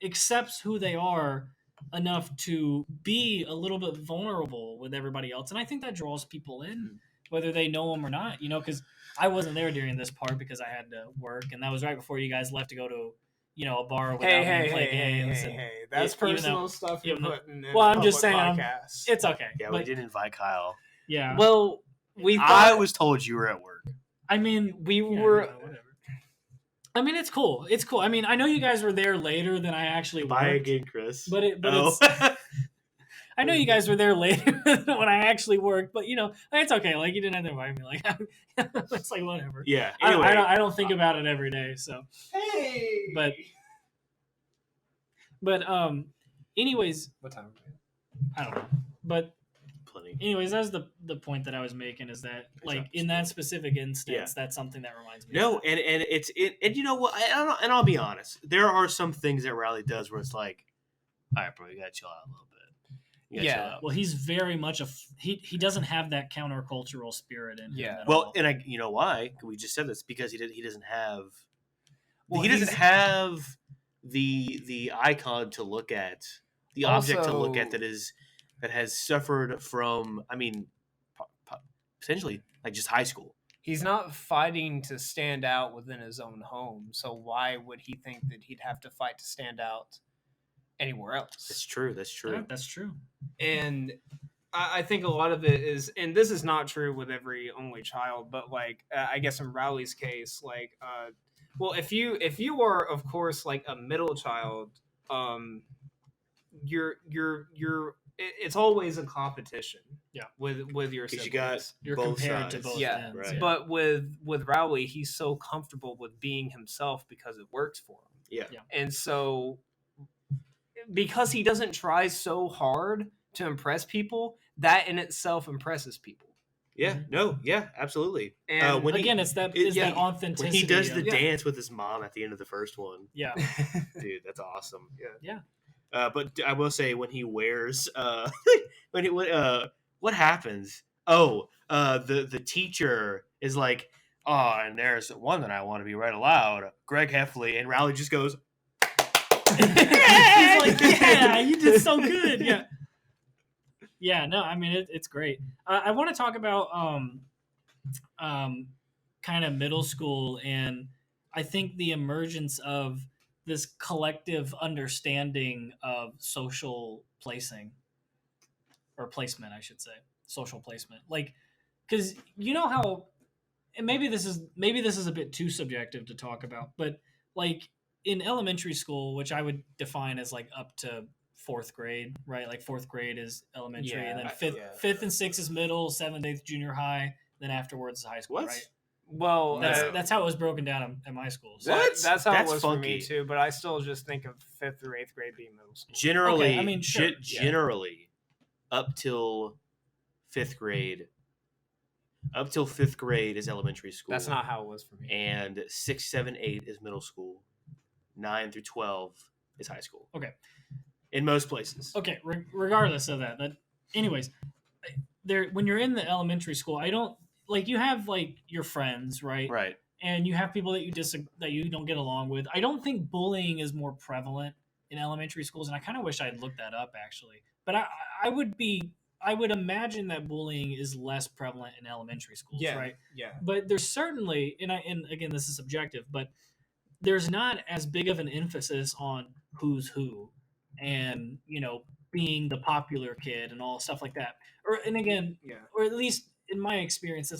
[SPEAKER 1] accepts who they are enough to be a little bit vulnerable with everybody else, and I think that draws people in, whether they know them or not. Because I wasn't there during this part because I had to work, and that was right before you guys left to go to a bar without me and play games.
[SPEAKER 3] Hey, that's personal stuff you're putting in.
[SPEAKER 1] Well, I'm just saying, it's okay.
[SPEAKER 2] Yeah, we did invite Kyle.
[SPEAKER 1] Yeah.
[SPEAKER 3] Well,
[SPEAKER 2] I was told you were at work.
[SPEAKER 1] I mean, we were. Whatever. I mean, it's cool. It's cool. I mean, I know you guys were there later than I actually worked.
[SPEAKER 2] Bye again, Chris.
[SPEAKER 1] But it's. I know you guys were there later than when I actually worked, but it's okay. Like, you didn't have to invite me. Like, it's like whatever.
[SPEAKER 2] Yeah. Anyway,
[SPEAKER 1] I don't think about it every day. So.
[SPEAKER 3] Hey.
[SPEAKER 1] But anyways.
[SPEAKER 3] What time?
[SPEAKER 1] I don't know. But.
[SPEAKER 2] Plenty.
[SPEAKER 1] Anyways, that's the point that I was making, is that like in that specific instance, that's something that reminds me.
[SPEAKER 2] No, and you know what? And I'll be honest. There are some things that Rowley does where it's like, all right, bro, you gotta chill out a little bit.
[SPEAKER 1] Yeah. Well, he's very much he doesn't have that countercultural spirit in him. At
[SPEAKER 2] well,
[SPEAKER 1] all.
[SPEAKER 2] and you know why? We just said this because he doesn't have. Well, he doesn't have the icon to look at, the object to look at that is that has suffered from, I mean, potentially like just high school.
[SPEAKER 3] He's not fighting to stand out within his own home, so why would he think that he'd have to fight to stand out anywhere else?
[SPEAKER 2] That's true. That's true.
[SPEAKER 1] That's true.
[SPEAKER 3] And I think a lot of it is, and this is not true with every only child, but like I guess in Rowley's case, like well, if you are of course like a middle child, you're it's always a competition.
[SPEAKER 1] Yeah.
[SPEAKER 3] With your
[SPEAKER 2] Because
[SPEAKER 3] siblings.
[SPEAKER 1] You're
[SPEAKER 2] both
[SPEAKER 1] compared to
[SPEAKER 2] sides.
[SPEAKER 1] both
[SPEAKER 3] Yeah,
[SPEAKER 1] ends.
[SPEAKER 2] right.
[SPEAKER 3] But with Rowley, he's so comfortable with being himself because it works for him.
[SPEAKER 2] Yeah.
[SPEAKER 3] And so because he doesn't try so hard to impress people, that in itself impresses people.
[SPEAKER 2] Yeah. No. Yeah. Absolutely.
[SPEAKER 3] And
[SPEAKER 2] when
[SPEAKER 1] Again,
[SPEAKER 2] he,
[SPEAKER 1] it's that
[SPEAKER 2] yeah,
[SPEAKER 1] authenticity.
[SPEAKER 2] when he does the
[SPEAKER 1] of-
[SPEAKER 2] dance with his mom at the end of the first one,
[SPEAKER 1] yeah.
[SPEAKER 2] dude, that's awesome.
[SPEAKER 1] Yeah.
[SPEAKER 2] But I will say when he wears what happens? Oh, the teacher is like, oh, and there's one that I want to be read aloud, Greg Heffley, and Rowley just goes,
[SPEAKER 1] He's like, yeah, you did so good. Yeah. Yeah, no, I mean it's great. I want to talk about kind of middle school, and I think the emergence of this collective understanding of social placing or placement, I should say, social placement. Like, because you know how, and maybe this is a bit too subjective to talk about, but like in elementary school, which I would define as like up to fourth grade, right? Like fourth grade is elementary,
[SPEAKER 3] Yeah,
[SPEAKER 1] and then
[SPEAKER 3] yeah.
[SPEAKER 1] fifth and sixth is middle, seventh, eighth junior high, then afterwards is high school,
[SPEAKER 2] What?
[SPEAKER 1] right?
[SPEAKER 3] well,
[SPEAKER 1] That's how it was broken down at my school. So,
[SPEAKER 2] What?
[SPEAKER 3] That's how
[SPEAKER 2] That's
[SPEAKER 3] it was for me
[SPEAKER 2] funky.
[SPEAKER 3] too. But I still just think of 5th through 8th grade being middle school.
[SPEAKER 2] generally,
[SPEAKER 1] Okay, I mean, sure, yeah.
[SPEAKER 2] generally, up till fifth grade is elementary school.
[SPEAKER 3] That's not how it was for me.
[SPEAKER 2] And 6, 7, 8 is middle school. 9 through 12 is high school.
[SPEAKER 1] Okay.
[SPEAKER 2] In most places.
[SPEAKER 1] okay, regardless of that, anyways, there when you're in the elementary school, I don't like you have like your friends, right?
[SPEAKER 2] Right.
[SPEAKER 1] And you have people that you don't get along with. I don't think bullying is more prevalent in elementary schools, and I kind of wish I'd looked that up actually. But I would imagine that bullying is less prevalent in elementary schools, right?
[SPEAKER 3] Yeah.
[SPEAKER 1] But there's certainly, and again, this is subjective, but there's not as big of an emphasis on who's who, and being the popular kid and all stuff like that. And again,
[SPEAKER 3] Yeah.
[SPEAKER 1] or at least in my experience,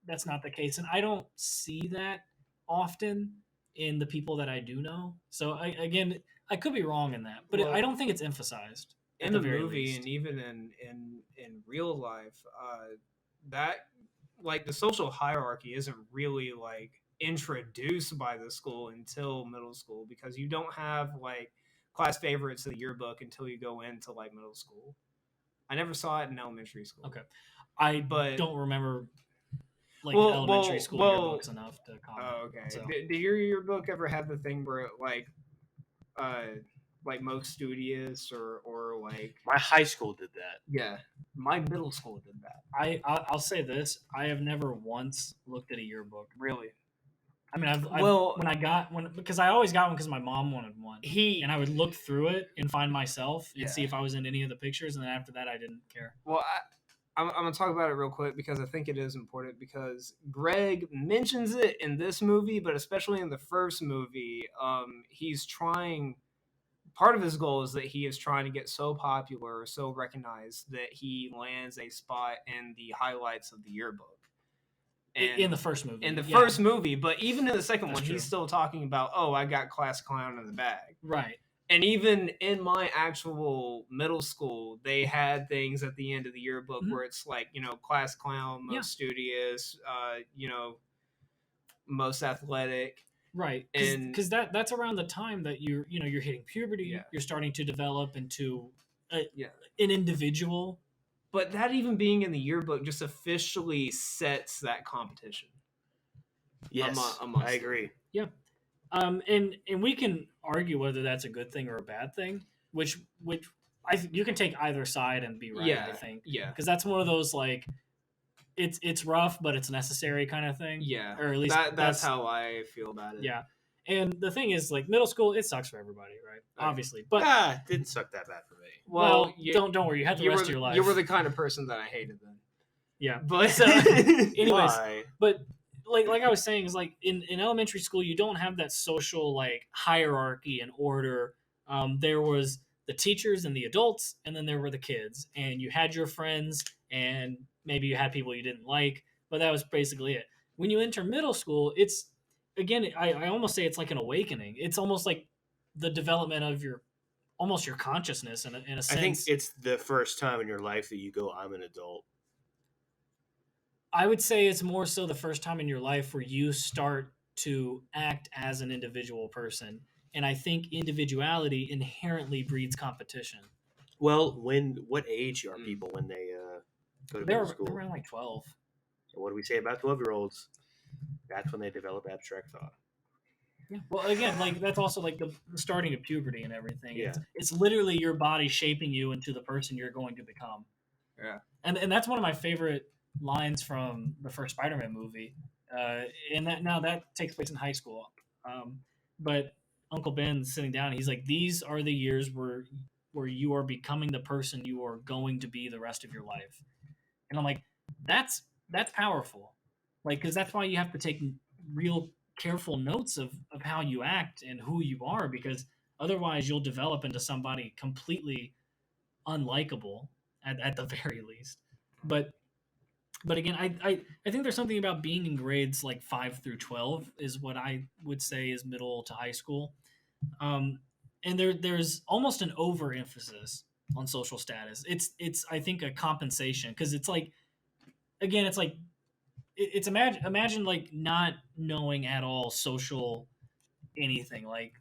[SPEAKER 1] that's not the case, and I don't see that often in the people that I do know. So I could be wrong in that, but
[SPEAKER 3] Well,
[SPEAKER 1] I don't think it's emphasized at
[SPEAKER 3] In
[SPEAKER 1] the
[SPEAKER 3] the
[SPEAKER 1] very
[SPEAKER 3] movie
[SPEAKER 1] least.
[SPEAKER 3] and even in real life, that like the social hierarchy isn't really like introduced by the school until middle school, because you don't have like class favorites of the yearbook until you go into like middle school. I never saw it in elementary school.
[SPEAKER 1] Okay. I
[SPEAKER 3] But-
[SPEAKER 1] don't remember like
[SPEAKER 3] Well-
[SPEAKER 1] elementary
[SPEAKER 3] well-
[SPEAKER 1] school
[SPEAKER 3] well-
[SPEAKER 1] yearbooks enough to comment.
[SPEAKER 3] Oh, okay.
[SPEAKER 1] So-
[SPEAKER 3] Did your yearbook ever have the thing where like most studious or like
[SPEAKER 2] My high school did that.
[SPEAKER 3] yeah, my middle school did that.
[SPEAKER 1] I'll say this: I have never once looked at a yearbook.
[SPEAKER 3] Really?
[SPEAKER 1] I mean,
[SPEAKER 3] Well-
[SPEAKER 1] because I always got one because my mom wanted one,
[SPEAKER 3] He
[SPEAKER 1] and I would look through it and find myself and
[SPEAKER 3] Yeah.
[SPEAKER 1] see if I was in any of the pictures, and then after that, I didn't care.
[SPEAKER 3] Well, I'm going to talk about it real quick because I think it is important, because Greg mentions it in this movie, but especially in the first movie, he's trying. Part of his goal is that he is trying to get so popular, so recognized that he lands a spot in the highlights of the yearbook.
[SPEAKER 1] In the first movie.
[SPEAKER 3] In the
[SPEAKER 1] yeah.
[SPEAKER 3] first movie, but even in the second
[SPEAKER 1] That's
[SPEAKER 3] one,
[SPEAKER 1] true.
[SPEAKER 3] he's still talking about, oh, I got class clown in the bag.
[SPEAKER 1] Right.
[SPEAKER 3] And even in my actual middle school, they had things at the end of the yearbook
[SPEAKER 1] Mhm.
[SPEAKER 3] where it's like, class clown, most
[SPEAKER 1] Yeah.
[SPEAKER 3] studious, most athletic.
[SPEAKER 1] Right,
[SPEAKER 3] And-
[SPEAKER 1] because that's around the time that you're hitting puberty.
[SPEAKER 3] Yeah.
[SPEAKER 1] You're starting to develop into
[SPEAKER 3] Yeah.
[SPEAKER 1] an individual.
[SPEAKER 3] But that even being in the yearbook just officially sets that competition.
[SPEAKER 2] Yes,
[SPEAKER 3] amongst
[SPEAKER 2] I agree.
[SPEAKER 1] And we can argue whether that's a good thing or a bad thing, which you can take either side and be right.
[SPEAKER 3] Yeah.
[SPEAKER 1] I think
[SPEAKER 3] Yeah.
[SPEAKER 1] because that's one of those like it's rough but it's necessary kind of thing.
[SPEAKER 3] Yeah.
[SPEAKER 1] Or at least
[SPEAKER 3] That's how I feel about it.
[SPEAKER 1] Yeah, And the thing is, like, middle school, it sucks for everybody, right? Obviously, but
[SPEAKER 2] it didn't suck that bad for me.
[SPEAKER 1] well, don't worry, you had the rest of your life.
[SPEAKER 3] You were the kind of person that I hated then.
[SPEAKER 1] Yeah,
[SPEAKER 3] But
[SPEAKER 1] so, anyways,
[SPEAKER 2] Why?
[SPEAKER 1] but like I was saying, is like in elementary school, you don't have that social like hierarchy and order. There was the teachers and the adults, and then there were the kids, and you had your friends, and maybe you had people you didn't like, but that was basically it. When you enter middle school, it's again, I almost say it's like an awakening. It's almost like the development of your almost your consciousness in a sense.
[SPEAKER 2] I think it's the first time in your life that you go, I'm an adult.
[SPEAKER 1] I would say it's more so the first time in your life where you start to act as an individual person. And I think individuality inherently breeds competition.
[SPEAKER 2] Well, what age are people when they go to middle school?
[SPEAKER 1] They're around like 12.
[SPEAKER 2] So what do we say about 12-year-olds? That's when they develop abstract thought.
[SPEAKER 1] Yeah. Well, again, like that's also like the starting of puberty and everything.
[SPEAKER 2] Yeah.
[SPEAKER 1] It's literally your body shaping you into the person you're going to become.
[SPEAKER 3] Yeah.
[SPEAKER 1] And that's one of my favorite lines from the first Spider-Man movie, and that takes place in high school. But Uncle Ben's sitting down. He's like, "These are the years where you are becoming the person you are going to be the rest of your life." And I'm like, "That's powerful," like because that's why you have to take real careful notes of how you act and who you are, because otherwise you'll develop into somebody completely unlikable at the very least. But again, I think there's something about being in grades like 5 through 12 is what I would say is middle to high school. And there's almost an overemphasis on social status. It's I think a compensation, because it's like, again, it's like it's imagine like not knowing at all social anything like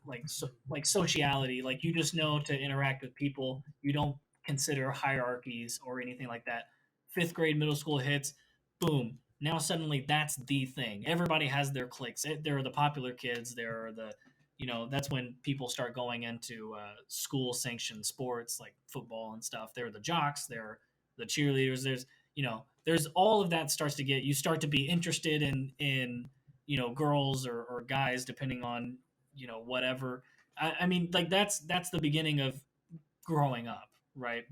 [SPEAKER 1] sociality, like you just know to interact with people, you don't consider hierarchies or anything like that. Fifth grade, middle school hits, boom, now suddenly that's the thing. Everybody has their cliques. There are the popular kids, there are the, that's when people start going into school sanctioned sports like football and stuff. There are the jocks, there are the cheerleaders, there's all of that starts to get, you start to be interested in girls or guys depending on whatever. I mean, like that's the beginning of growing up, right?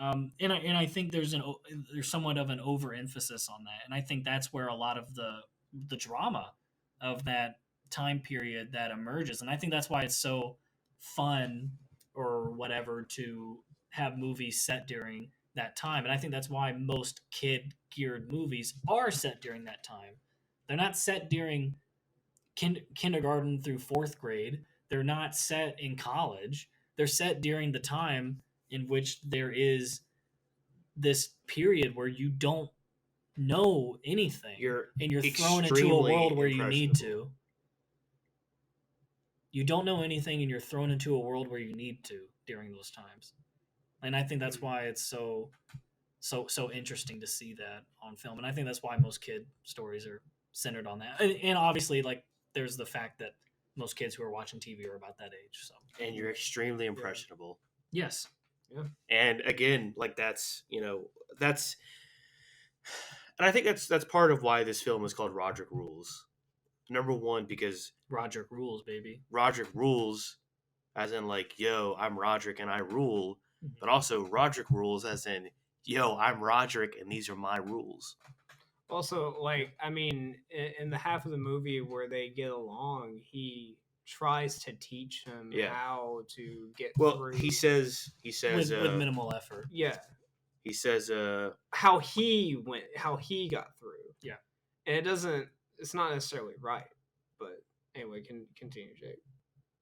[SPEAKER 1] And I think there's somewhat of an overemphasis on that, and I think that's where a lot of the drama of that time period that emerges, and I think that's why it's so fun or whatever to have movies set during that time, and I think that's why most kid geared movies are set during that time. They're not set during kindergarten through fourth grade. They're not set in college. They're set during the time in which there is this period where you don't know anything. You're thrown into a world where you need to. You don't know anything, and you're thrown into a world where you need to during those times. And I think that's why it's so interesting to see that on film. And I think that's why most kid stories are centered on that. And obviously, like, there's the fact that most kids who are watching TV are about that age. So,
[SPEAKER 2] and you're extremely impressionable.
[SPEAKER 1] Yes.
[SPEAKER 3] Yeah.
[SPEAKER 2] And again, like and I think that's part of why this film is called Rodrick Rules. Number one, because
[SPEAKER 1] Rodrick rules, baby.
[SPEAKER 2] Rodrick rules, as in like, yo, I'm Rodrick and I rule, but also Rodrick rules as in, yo, I'm Rodrick and these are my rules.
[SPEAKER 3] Also, like, I mean, in the half of the movie where they get along, he tries to teach him how to get through.
[SPEAKER 2] Well, he says
[SPEAKER 1] with minimal effort.
[SPEAKER 3] Yeah.
[SPEAKER 2] He says
[SPEAKER 3] how he got through.
[SPEAKER 1] Yeah.
[SPEAKER 3] And it's not necessarily right, but anyway, continue, Jake.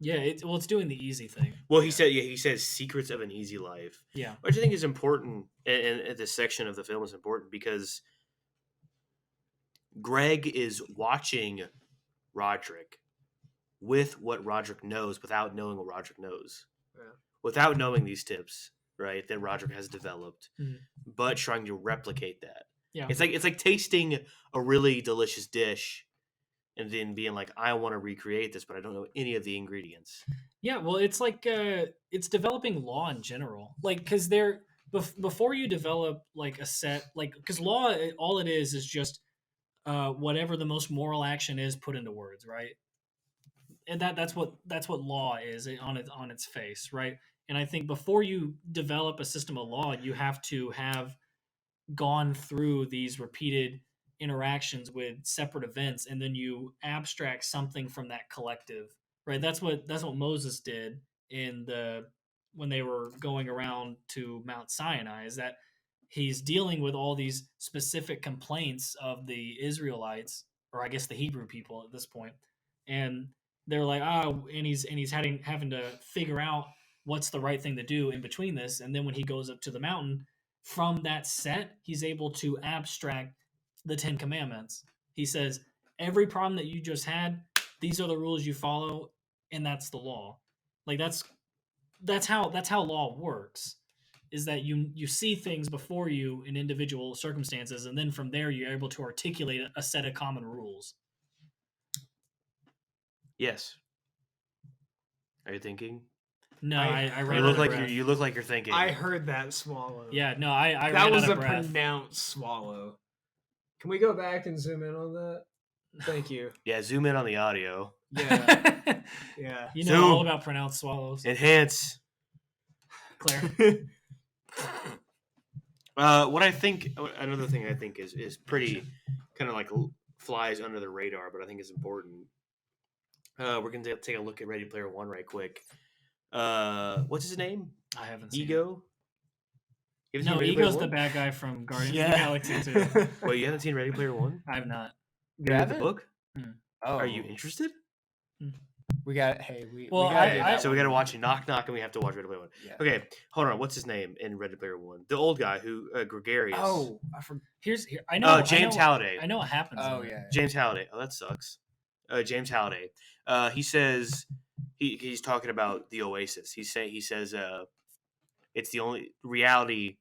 [SPEAKER 1] Yeah, it's doing the easy thing.
[SPEAKER 2] Well, he says secrets of an easy life.
[SPEAKER 1] Yeah.
[SPEAKER 2] Which I think is important, and this section of the film is important because Greg is watching Rodrick with what Rodrick knows without knowing what Rodrick knows.
[SPEAKER 3] Yeah.
[SPEAKER 2] Without knowing these tips, right, that Rodrick has developed, but trying to replicate that.
[SPEAKER 1] Yeah.
[SPEAKER 2] It's like tasting a really delicious dish and then being like, I want to recreate this, but I don't know any of the ingredients.
[SPEAKER 1] Yeah, well, it's like it's developing law in general. Like, because before you develop like a set, like, because law, all it is just whatever the most moral action is put into words, right? and that's what law is on its face, right? And I think before you develop a system of law, you have to have gone through these repeated interactions with separate events, and then you abstract something from that collective, right? That's what Moses did when they were going around to Mount Sinai, is that he's dealing with all these specific complaints of the Israelites, or I guess the Hebrew people at this point, and they're like, and he's having to figure out what's the right thing to do in between this. And then when he goes up to the mountain, from that set, he's able to abstract the 10 Commandments. He says, every problem that you just had, these are the rules you follow, and that's the law. Like that's how law works, is that you see things before you in individual circumstances, and then from there you're able to articulate a set of common rules.
[SPEAKER 2] Yes. Are you thinking?
[SPEAKER 1] No, I read
[SPEAKER 2] You look like you're thinking.
[SPEAKER 3] I heard that swallow.
[SPEAKER 1] Yeah, no, I
[SPEAKER 3] that
[SPEAKER 1] ran
[SPEAKER 3] was
[SPEAKER 1] out
[SPEAKER 3] a
[SPEAKER 1] of breath.
[SPEAKER 3] pronounced swallow. Can we go back and zoom in on that? Thank you.
[SPEAKER 2] Yeah, zoom in on the audio.
[SPEAKER 3] Yeah. Yeah.
[SPEAKER 1] You know
[SPEAKER 2] Zoom.
[SPEAKER 1] all about pronounced swallows.
[SPEAKER 2] Enhance.
[SPEAKER 1] Claire.
[SPEAKER 2] Another thing I think is pretty kind of like flies under the radar, but I think is important. We're gonna take a look at Ready Player One right quick. What's his name?
[SPEAKER 1] I haven't seen
[SPEAKER 2] Ego.
[SPEAKER 1] No, Ego's the bad guy from Guardians of the Galaxy too.
[SPEAKER 2] Wait, you haven't seen Ready Player One?
[SPEAKER 1] I have not.
[SPEAKER 2] You read the book?
[SPEAKER 4] Oh,
[SPEAKER 2] Are you interested?
[SPEAKER 4] We got. Hey, we.
[SPEAKER 1] Well,
[SPEAKER 4] we gotta do
[SPEAKER 1] I-
[SPEAKER 4] that
[SPEAKER 2] So we
[SPEAKER 4] one.
[SPEAKER 2] got to watch Knock Knock, and we have to watch Ready Player One.
[SPEAKER 4] Yeah.
[SPEAKER 2] Okay, hold on. What's his name in Ready Player One? The old guy who Gregarious.
[SPEAKER 4] Oh, I forgot.
[SPEAKER 1] I know.
[SPEAKER 2] James Halliday.
[SPEAKER 1] I know what happens.
[SPEAKER 4] Oh
[SPEAKER 1] in it.
[SPEAKER 4] yeah.
[SPEAKER 2] James Halliday. Oh, that sucks. James Halliday. He says he's talking about the Oasis. He says it's the only reality.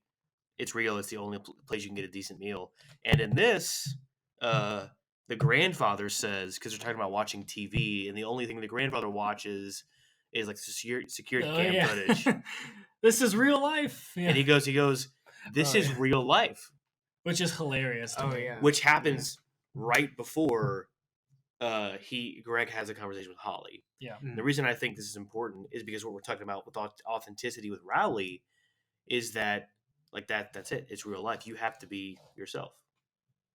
[SPEAKER 2] It's real. It's the only place you can get a decent meal. And in this, the grandfather says, because they're talking about watching TV, and the only thing the grandfather watches is like security cam footage.
[SPEAKER 1] This is real life. Yeah.
[SPEAKER 2] And he goes, this
[SPEAKER 4] Oh,
[SPEAKER 2] is
[SPEAKER 4] yeah.
[SPEAKER 2] real life,
[SPEAKER 1] Which is hilarious. To
[SPEAKER 3] Oh
[SPEAKER 1] me.
[SPEAKER 3] yeah.
[SPEAKER 2] which happens right before Greg has a conversation with Holly.
[SPEAKER 1] Yeah.
[SPEAKER 2] The reason I think this is important is because what we're talking about with authenticity with Rowley is that that's it. It's real life. You have to be yourself,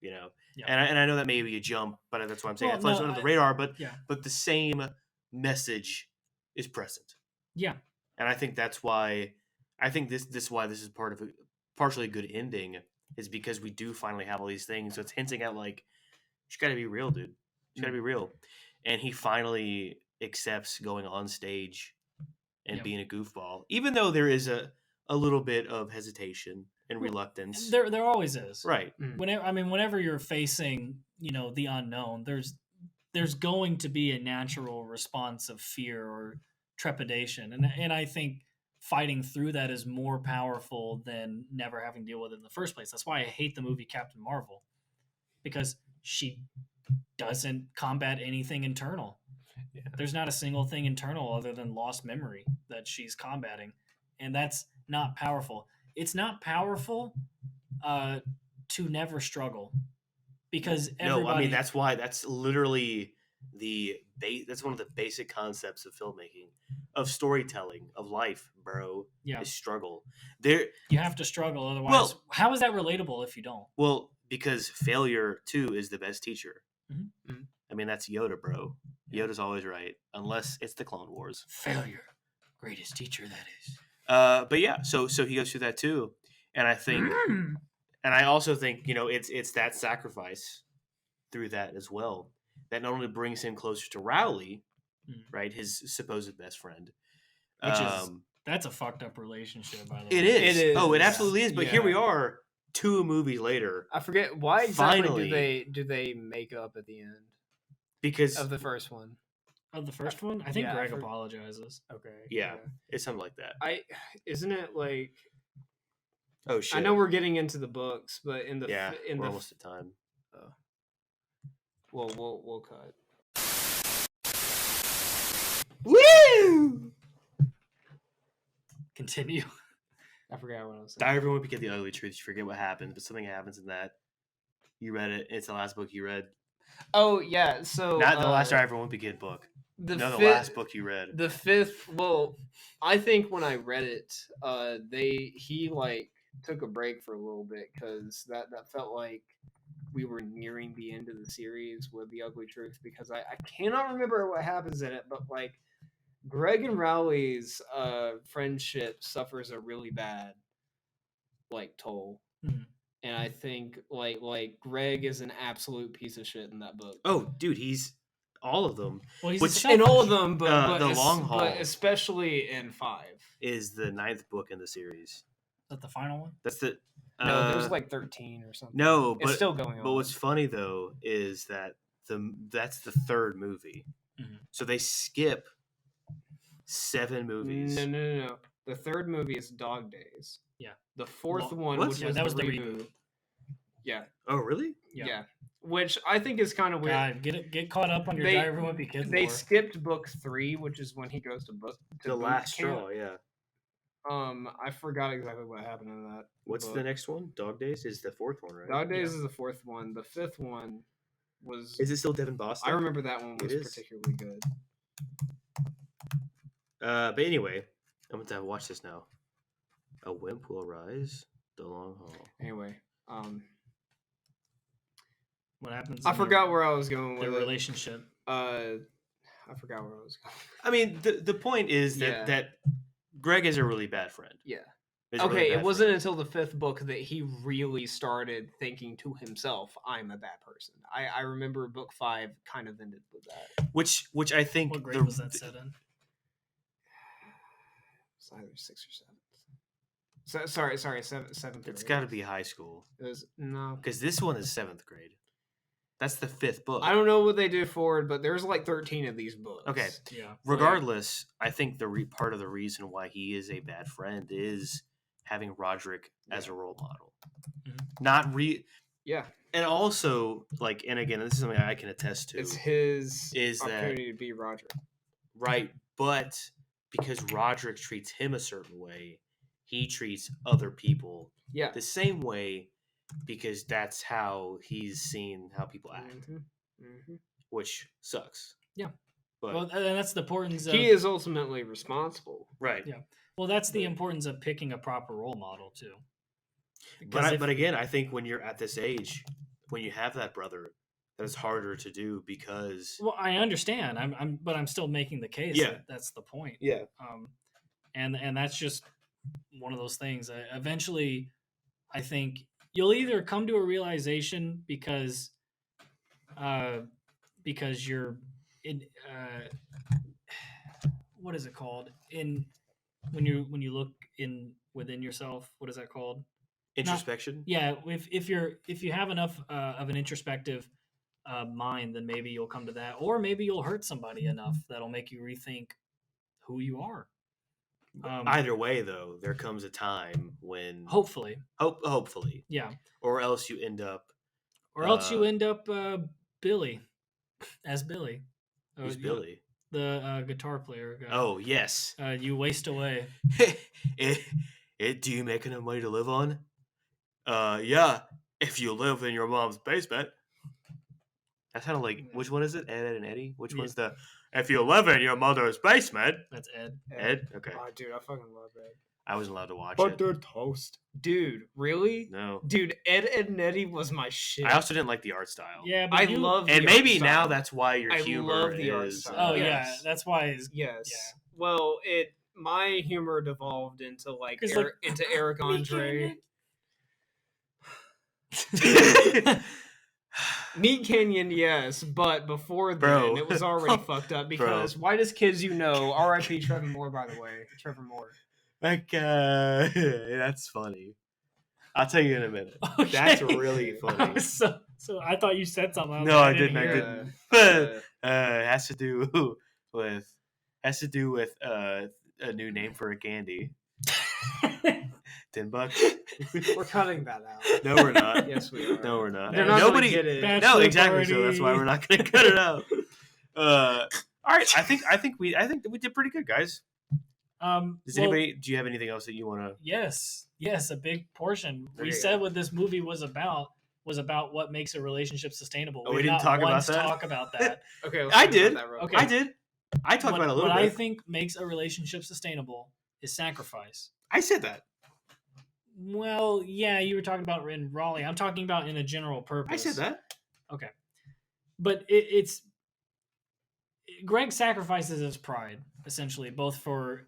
[SPEAKER 2] you know.
[SPEAKER 1] Yeah.
[SPEAKER 2] And I know that may be a jump, but that's what I'm saying.
[SPEAKER 1] Well,
[SPEAKER 2] It flies
[SPEAKER 1] no,
[SPEAKER 2] under the radar, but
[SPEAKER 1] yeah.
[SPEAKER 2] but the same message is present.
[SPEAKER 1] Yeah.
[SPEAKER 2] And I think that's why this is part of a partially good ending is because we do finally have all these things. So it's hinting at like, you got to be real, dude. You got to be real. And he finally accepts going on stage and
[SPEAKER 1] Yep.
[SPEAKER 2] being a goofball, even though there is a little bit of hesitation and reluctance.
[SPEAKER 1] There always is.
[SPEAKER 2] Right.
[SPEAKER 1] Whenever you're facing, the unknown, there's going to be a natural response of fear or trepidation, and I think fighting through that is more powerful than never having to deal with it in the first place. That's why I hate the movie Captain Marvel, because she doesn't combat anything internal.
[SPEAKER 2] Yeah.
[SPEAKER 1] There's not a single thing internal other than lost memory that she's combating, and that's not powerful. It's not powerful to never struggle, because everybody...
[SPEAKER 2] No, I mean that's literally that's one of the basic concepts of filmmaking, of storytelling, of life, bro.
[SPEAKER 1] Yeah.
[SPEAKER 2] Is struggle.
[SPEAKER 1] You have to struggle, otherwise.
[SPEAKER 2] Well,
[SPEAKER 1] how is that relatable if you don't?
[SPEAKER 2] Well, because failure too is the best teacher.
[SPEAKER 1] Mm-hmm.
[SPEAKER 4] Mhm.
[SPEAKER 2] I mean, that's Yoda, bro. Yoda's always right, unless it's the Clone Wars.
[SPEAKER 1] Failure, greatest teacher that is.
[SPEAKER 2] But yeah, so he goes through that too, and I think, and I also think it's that sacrifice through that as well that not only brings him closer to Rowley, right, his supposed best friend,
[SPEAKER 1] Which is that's a fucked up relationship, by the way.
[SPEAKER 2] it is.
[SPEAKER 3] It is,
[SPEAKER 2] Oh, it
[SPEAKER 3] yeah.
[SPEAKER 2] absolutely is. But here
[SPEAKER 3] Yeah.
[SPEAKER 2] we are, 2 movies later,
[SPEAKER 3] I forget why exactly
[SPEAKER 2] Finally.
[SPEAKER 3] do they make up at the end
[SPEAKER 2] because
[SPEAKER 3] of the first one.
[SPEAKER 1] Of the first one, I think
[SPEAKER 3] Yeah,
[SPEAKER 1] Greg
[SPEAKER 3] for-
[SPEAKER 1] apologizes.
[SPEAKER 3] Okay.
[SPEAKER 2] yeah, it's something like that.
[SPEAKER 3] Isn't it like
[SPEAKER 2] Oh shit!
[SPEAKER 3] I know we're getting into the books, but in the
[SPEAKER 2] Yeah,
[SPEAKER 3] in
[SPEAKER 2] we're
[SPEAKER 3] the
[SPEAKER 2] almost at time.
[SPEAKER 3] we'll cut.
[SPEAKER 2] Woo!
[SPEAKER 1] Continue.
[SPEAKER 3] I forgot what I was saying.
[SPEAKER 2] Diary of a Wimpy Kid: The Ugly Truth. You forget what happens, but something happens in that. You read it. It's the last book you read.
[SPEAKER 3] Oh yeah, so
[SPEAKER 2] Not the last Diary of a Wimpy Kid book.
[SPEAKER 3] the
[SPEAKER 2] No, the
[SPEAKER 3] fifth,
[SPEAKER 2] last book you read.
[SPEAKER 3] the fifth. Well, I think when I read it, he like took a break for a little bit because that felt like we were nearing the end of the series with The Ugly Truth, because I cannot remember what happens in it, but like Greg and Rowley's friendship suffers a really bad like toll.
[SPEAKER 1] Mhm.
[SPEAKER 3] And I think like Greg is an absolute piece of shit in that book.
[SPEAKER 2] Oh, dude, he's all of them.
[SPEAKER 1] Well, he's
[SPEAKER 2] Which-
[SPEAKER 3] In all of
[SPEAKER 1] selfish.
[SPEAKER 3] them, but
[SPEAKER 2] The Long Haul.
[SPEAKER 3] but especially in 5.
[SPEAKER 2] Is the 9th book in the series.
[SPEAKER 1] Is that the final one?
[SPEAKER 2] That's the
[SPEAKER 3] No, there's like 13 or something.
[SPEAKER 2] no, but
[SPEAKER 3] It's still going on.
[SPEAKER 2] But what's funny though is that that's the 3rd movie,
[SPEAKER 1] Mhm.
[SPEAKER 2] so they skip 7 movies.
[SPEAKER 3] No. The 3rd movie is Dog Days.
[SPEAKER 1] Yeah.
[SPEAKER 3] The 4th
[SPEAKER 1] Lo-
[SPEAKER 3] one,
[SPEAKER 2] What?
[SPEAKER 3] which
[SPEAKER 1] Yeah,
[SPEAKER 3] was
[SPEAKER 1] that was
[SPEAKER 3] the
[SPEAKER 1] the
[SPEAKER 3] reboot.
[SPEAKER 1] reboot.
[SPEAKER 3] Yeah.
[SPEAKER 2] Oh, really?
[SPEAKER 3] Yeah. Which I think is kind of weird.
[SPEAKER 1] God, get caught up on your
[SPEAKER 3] They-
[SPEAKER 1] Diary of a Wimpy Kid
[SPEAKER 3] They
[SPEAKER 1] lore.
[SPEAKER 3] skipped book 3, which is when he goes to book to
[SPEAKER 2] The
[SPEAKER 3] boot
[SPEAKER 2] Last
[SPEAKER 3] camp.
[SPEAKER 2] Straw. Yeah.
[SPEAKER 3] I forgot exactly what happened in that.
[SPEAKER 2] What's
[SPEAKER 3] book.
[SPEAKER 2] the next one? Dog Days is the 4th one, right?
[SPEAKER 3] Dog Days
[SPEAKER 1] Yeah.
[SPEAKER 3] is the 4th one. The 5th one was.
[SPEAKER 2] Is it still Devin Boston?
[SPEAKER 3] I remember that one
[SPEAKER 2] It
[SPEAKER 3] was
[SPEAKER 2] is.
[SPEAKER 3] particularly good.
[SPEAKER 2] But anyway, I'm going to watch this now. A Wimp Will Rise. The Long Haul.
[SPEAKER 3] Anyway,
[SPEAKER 1] What happens?
[SPEAKER 3] I
[SPEAKER 1] in
[SPEAKER 3] forgot where I was going
[SPEAKER 1] their
[SPEAKER 3] with it.
[SPEAKER 1] relationship.
[SPEAKER 3] I forgot where I was going.
[SPEAKER 2] I mean, the point is that
[SPEAKER 3] Yeah.
[SPEAKER 2] that Greg is a really bad friend.
[SPEAKER 3] Yeah.
[SPEAKER 2] He's a really
[SPEAKER 3] Okay, it
[SPEAKER 2] bad
[SPEAKER 3] wasn't
[SPEAKER 2] friend.
[SPEAKER 3] until the 5th book that he really started thinking to himself, "I'm a bad person." I remember book 5 kind of ended with that.
[SPEAKER 2] Which I think
[SPEAKER 1] What grade was that set in?
[SPEAKER 3] It's either 6th or 7th. So, sorry, 7th.
[SPEAKER 2] It's
[SPEAKER 3] grade.
[SPEAKER 2] got to be high school
[SPEAKER 3] It was no.
[SPEAKER 2] because this one is 7th grade. That's the 5th book.
[SPEAKER 3] I don't know what they do forward, but there's like 13 of these books.
[SPEAKER 2] Okay.
[SPEAKER 1] Yeah.
[SPEAKER 2] Regardless, I think the part of the reason why he is a bad friend is having Rodrick as a role model.
[SPEAKER 1] Mhm.
[SPEAKER 2] Not
[SPEAKER 3] Yeah,
[SPEAKER 2] and also like, and again, this is something I can attest to.
[SPEAKER 3] it's his
[SPEAKER 2] Is that-
[SPEAKER 3] opportunity to be Roger.
[SPEAKER 2] Right, but because Rodrick treats him a certain way, he treats other people
[SPEAKER 3] Yeah.
[SPEAKER 2] the same way because that's how he's seen how people act, which sucks.
[SPEAKER 1] Yeah.
[SPEAKER 2] But
[SPEAKER 1] Well, and that's the importance of.
[SPEAKER 3] He is ultimately responsible.
[SPEAKER 2] right.
[SPEAKER 1] Yeah. Well, that's the importance of picking a proper role model too.
[SPEAKER 2] But
[SPEAKER 1] Because if-
[SPEAKER 2] but again, I think when you're at this age, when you have that brother, that is harder to do because
[SPEAKER 1] Well, I understand. But I'm still making the case.
[SPEAKER 2] Yeah.
[SPEAKER 1] That that's the point.
[SPEAKER 2] yeah,
[SPEAKER 1] And that's just one of those things. Eventually, I think you'll either come to a realization because you're in what is it called when you look within yourself. What is that called?
[SPEAKER 2] introspection.
[SPEAKER 1] Yeah, if you have enough of an introspective mind, then maybe you'll come to that, or maybe you'll hurt somebody enough that'll make you rethink who you are.
[SPEAKER 2] Either way, though, there comes a time when
[SPEAKER 1] Hopefully,
[SPEAKER 2] hopefully,
[SPEAKER 1] yeah,
[SPEAKER 2] or else you end up.
[SPEAKER 1] or else you end up Billy, as Billy.
[SPEAKER 2] Who's
[SPEAKER 1] You-
[SPEAKER 2] Billy?
[SPEAKER 1] The guitar player guy.
[SPEAKER 2] Oh yes.
[SPEAKER 1] You waste away.
[SPEAKER 2] Do you make enough money to live on? Yeah. If you live in your mom's basement. That sounded like which one is it? Ed and Eddie? Which
[SPEAKER 1] Yeah.
[SPEAKER 2] one's the? If you live in your mother's basement.
[SPEAKER 1] That's Ed.
[SPEAKER 2] Ed. Okay.
[SPEAKER 3] Oh, dude, I fucking love Ed.
[SPEAKER 2] I wasn't allowed to watch it.
[SPEAKER 3] toast. Dude, really?
[SPEAKER 2] No.
[SPEAKER 3] Dude, Ed and Nettie was my shit.
[SPEAKER 2] I also didn't like the art style.
[SPEAKER 1] Yeah, but
[SPEAKER 3] I
[SPEAKER 1] you,
[SPEAKER 3] love the
[SPEAKER 2] And
[SPEAKER 3] art
[SPEAKER 2] maybe now
[SPEAKER 3] style.
[SPEAKER 2] that's why your
[SPEAKER 3] I
[SPEAKER 2] humor
[SPEAKER 3] love the art
[SPEAKER 2] is.
[SPEAKER 3] style.
[SPEAKER 1] Oh yeah,
[SPEAKER 3] Yes.
[SPEAKER 1] that's why.
[SPEAKER 3] Yes.
[SPEAKER 1] Yeah.
[SPEAKER 3] Well, my humor devolved into like,
[SPEAKER 1] It's like,
[SPEAKER 3] into Eric Andre. Meat Canyon, yes, but before then
[SPEAKER 2] Bro.
[SPEAKER 3] it was already fucked up because whitest kids you know, R.I.P. Trevor Moore, by the way, Trevor Moore.
[SPEAKER 2] Like, that's funny. I'll tell you in a minute.
[SPEAKER 1] Okay.
[SPEAKER 2] That's really funny.
[SPEAKER 1] so I thought you said something. was
[SPEAKER 2] No,
[SPEAKER 1] like,
[SPEAKER 2] I didn't. I
[SPEAKER 1] hear it.
[SPEAKER 2] didn't.
[SPEAKER 3] Uh,
[SPEAKER 2] It has to do with a new name for a candy. $10.
[SPEAKER 3] we're cutting that out.
[SPEAKER 2] No, we're not.
[SPEAKER 3] Yes, we are.
[SPEAKER 2] No, we're not.
[SPEAKER 3] They're not
[SPEAKER 2] Nobody.
[SPEAKER 3] gonna get it.
[SPEAKER 1] Bad-
[SPEAKER 2] No,
[SPEAKER 1] Bachelor
[SPEAKER 2] exactly. So that's why
[SPEAKER 1] party.
[SPEAKER 2] we're not going to cut it out. All right. I think we did pretty good, guys. Does
[SPEAKER 1] well,
[SPEAKER 2] anybody? Do you have anything else that you want to?
[SPEAKER 1] Yes, a big portion.
[SPEAKER 2] There
[SPEAKER 1] We
[SPEAKER 2] you
[SPEAKER 1] said
[SPEAKER 2] go.
[SPEAKER 1] what this movie was about what makes a relationship sustainable.
[SPEAKER 2] Oh, we
[SPEAKER 1] We've
[SPEAKER 2] didn't
[SPEAKER 1] not
[SPEAKER 2] talk about
[SPEAKER 1] once
[SPEAKER 2] that?
[SPEAKER 1] talk about that.
[SPEAKER 3] Okay, let's
[SPEAKER 2] I
[SPEAKER 3] talk about
[SPEAKER 2] did.
[SPEAKER 3] that real
[SPEAKER 1] Okay.
[SPEAKER 3] quick.
[SPEAKER 2] I did. I talked about it a little
[SPEAKER 1] what
[SPEAKER 2] bit.
[SPEAKER 1] I think makes a relationship sustainable is sacrifice.
[SPEAKER 2] I said that.
[SPEAKER 1] Well, yeah, you were talking about in Raleigh. I'm talking about in a general purpose.
[SPEAKER 2] I said that.
[SPEAKER 1] Okay, but it's Greg sacrifices his pride essentially, both for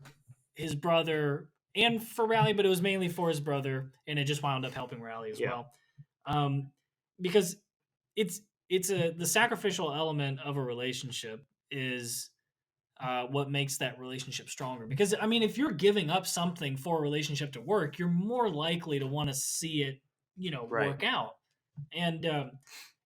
[SPEAKER 1] his brother and for Raleigh, but it was mainly for his brother, and it just wound up helping Raleigh as
[SPEAKER 2] Yeah.
[SPEAKER 1] well, because it's the sacrificial element of a relationship is what makes that relationship stronger. Because I mean, if you're giving up something for a relationship to work, you're more likely to want to see it,
[SPEAKER 2] Right.
[SPEAKER 1] work out, and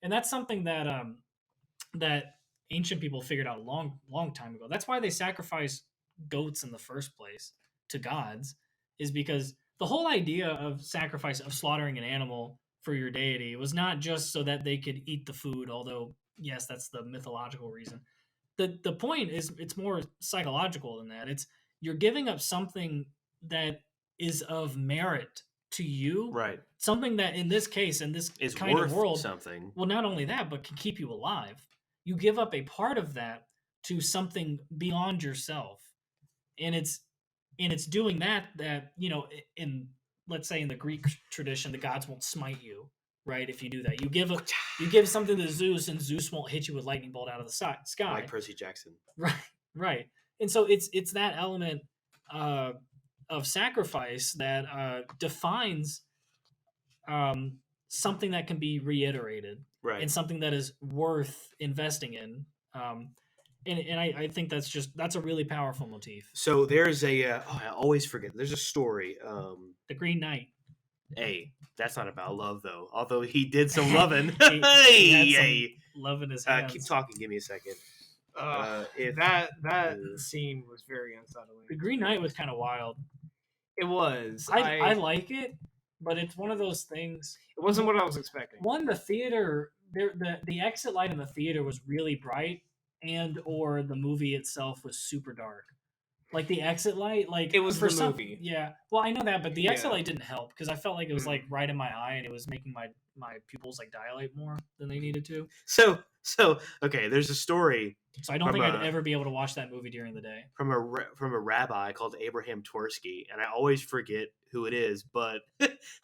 [SPEAKER 1] that's something that ancient people figured out a long time ago. That's why they sacrificed goats in the first place to gods, is because the whole idea of sacrifice, of slaughtering an animal for your deity, was not just so that they could eat the food, although yes, that's the mythological reason. The point is it's more psychological than that. It's you're giving up something that is of merit to you,
[SPEAKER 2] Right.
[SPEAKER 1] something that in this case, in this
[SPEAKER 2] Is
[SPEAKER 1] kind
[SPEAKER 2] worth
[SPEAKER 1] of world,
[SPEAKER 2] something.
[SPEAKER 1] well, not only that, but can keep you alive. You give up a part of that to something beyond yourself, and it's doing that in, let's say, in the Greek tradition, the gods won't smite you, right? If you do that, you give something to Zeus, and Zeus won't hit you with lightning bolt out of the sky.
[SPEAKER 2] Like Percy Jackson.
[SPEAKER 1] Right. And so it's that element of sacrifice that defines something that can be reiterated,
[SPEAKER 2] Right.
[SPEAKER 1] and something that is worth investing in. And I think that's a really powerful motif.
[SPEAKER 2] So there's I always forget. There's a story.
[SPEAKER 1] The Green Knight.
[SPEAKER 2] Hey, that's not about love though. Although he did some loving.
[SPEAKER 1] He had some
[SPEAKER 2] Hey.
[SPEAKER 1] love in his hands.
[SPEAKER 2] Keep talking. Give me a second. If
[SPEAKER 3] that scene was very unsettling.
[SPEAKER 1] The Green Knight was kind of wild.
[SPEAKER 3] It was.
[SPEAKER 1] I like it, but it's one of those things.
[SPEAKER 3] It wasn't what I was expecting.
[SPEAKER 1] One, the theater, the exit light in the theater was really bright, and or the movie itself was super dark. Like the exit light, like
[SPEAKER 3] It was
[SPEAKER 1] for
[SPEAKER 3] the movie.
[SPEAKER 1] Yeah, well, I know that, but the exit
[SPEAKER 3] Yeah.
[SPEAKER 1] light didn't help because I felt like it was like right in my eye, and it was making my pupils like dilate more than they needed to.
[SPEAKER 2] So okay. There's a story.
[SPEAKER 1] So I don't
[SPEAKER 2] From
[SPEAKER 1] think
[SPEAKER 2] a-
[SPEAKER 1] I'd ever be able to watch that movie during the day.
[SPEAKER 2] From a rabbi called Abraham Twersky, and I always forget who it is, but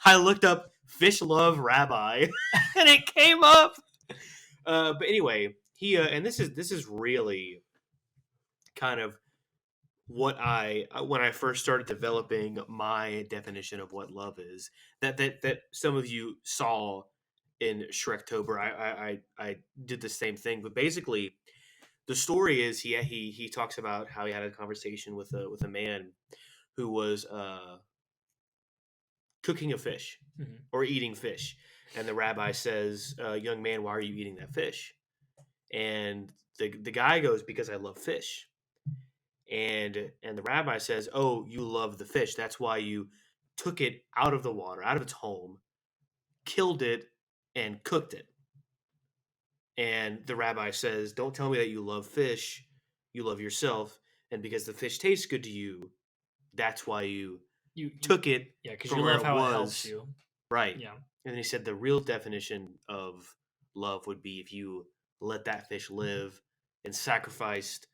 [SPEAKER 2] I looked up fish love rabbi, and it came up. But anyway, he and this is really kind of what when I first started developing my definition of what love is, that some of you saw in Shrektober. I did the same thing, but basically the story is he talks about how he had a conversation with a man who was cooking a fish
[SPEAKER 1] Mhm.
[SPEAKER 2] or eating fish, and the rabbi says, "Young man, why are you eating that fish?" And the guy goes, "Because I love fish." And the rabbi says, "Oh, you love the fish. That's why you took it out of the water, out of its home, killed it, and cooked it." And the rabbi says, "Don't tell me that you love fish. You love yourself. And because the fish tastes good to you, that's why you took it
[SPEAKER 1] Yeah, because
[SPEAKER 2] from
[SPEAKER 1] you
[SPEAKER 2] where
[SPEAKER 1] love
[SPEAKER 2] it
[SPEAKER 1] how
[SPEAKER 2] was."
[SPEAKER 1] it helps you.
[SPEAKER 2] Right.
[SPEAKER 1] Yeah.
[SPEAKER 2] And then he said the real definition of love would be if you let that fish live and sacrificed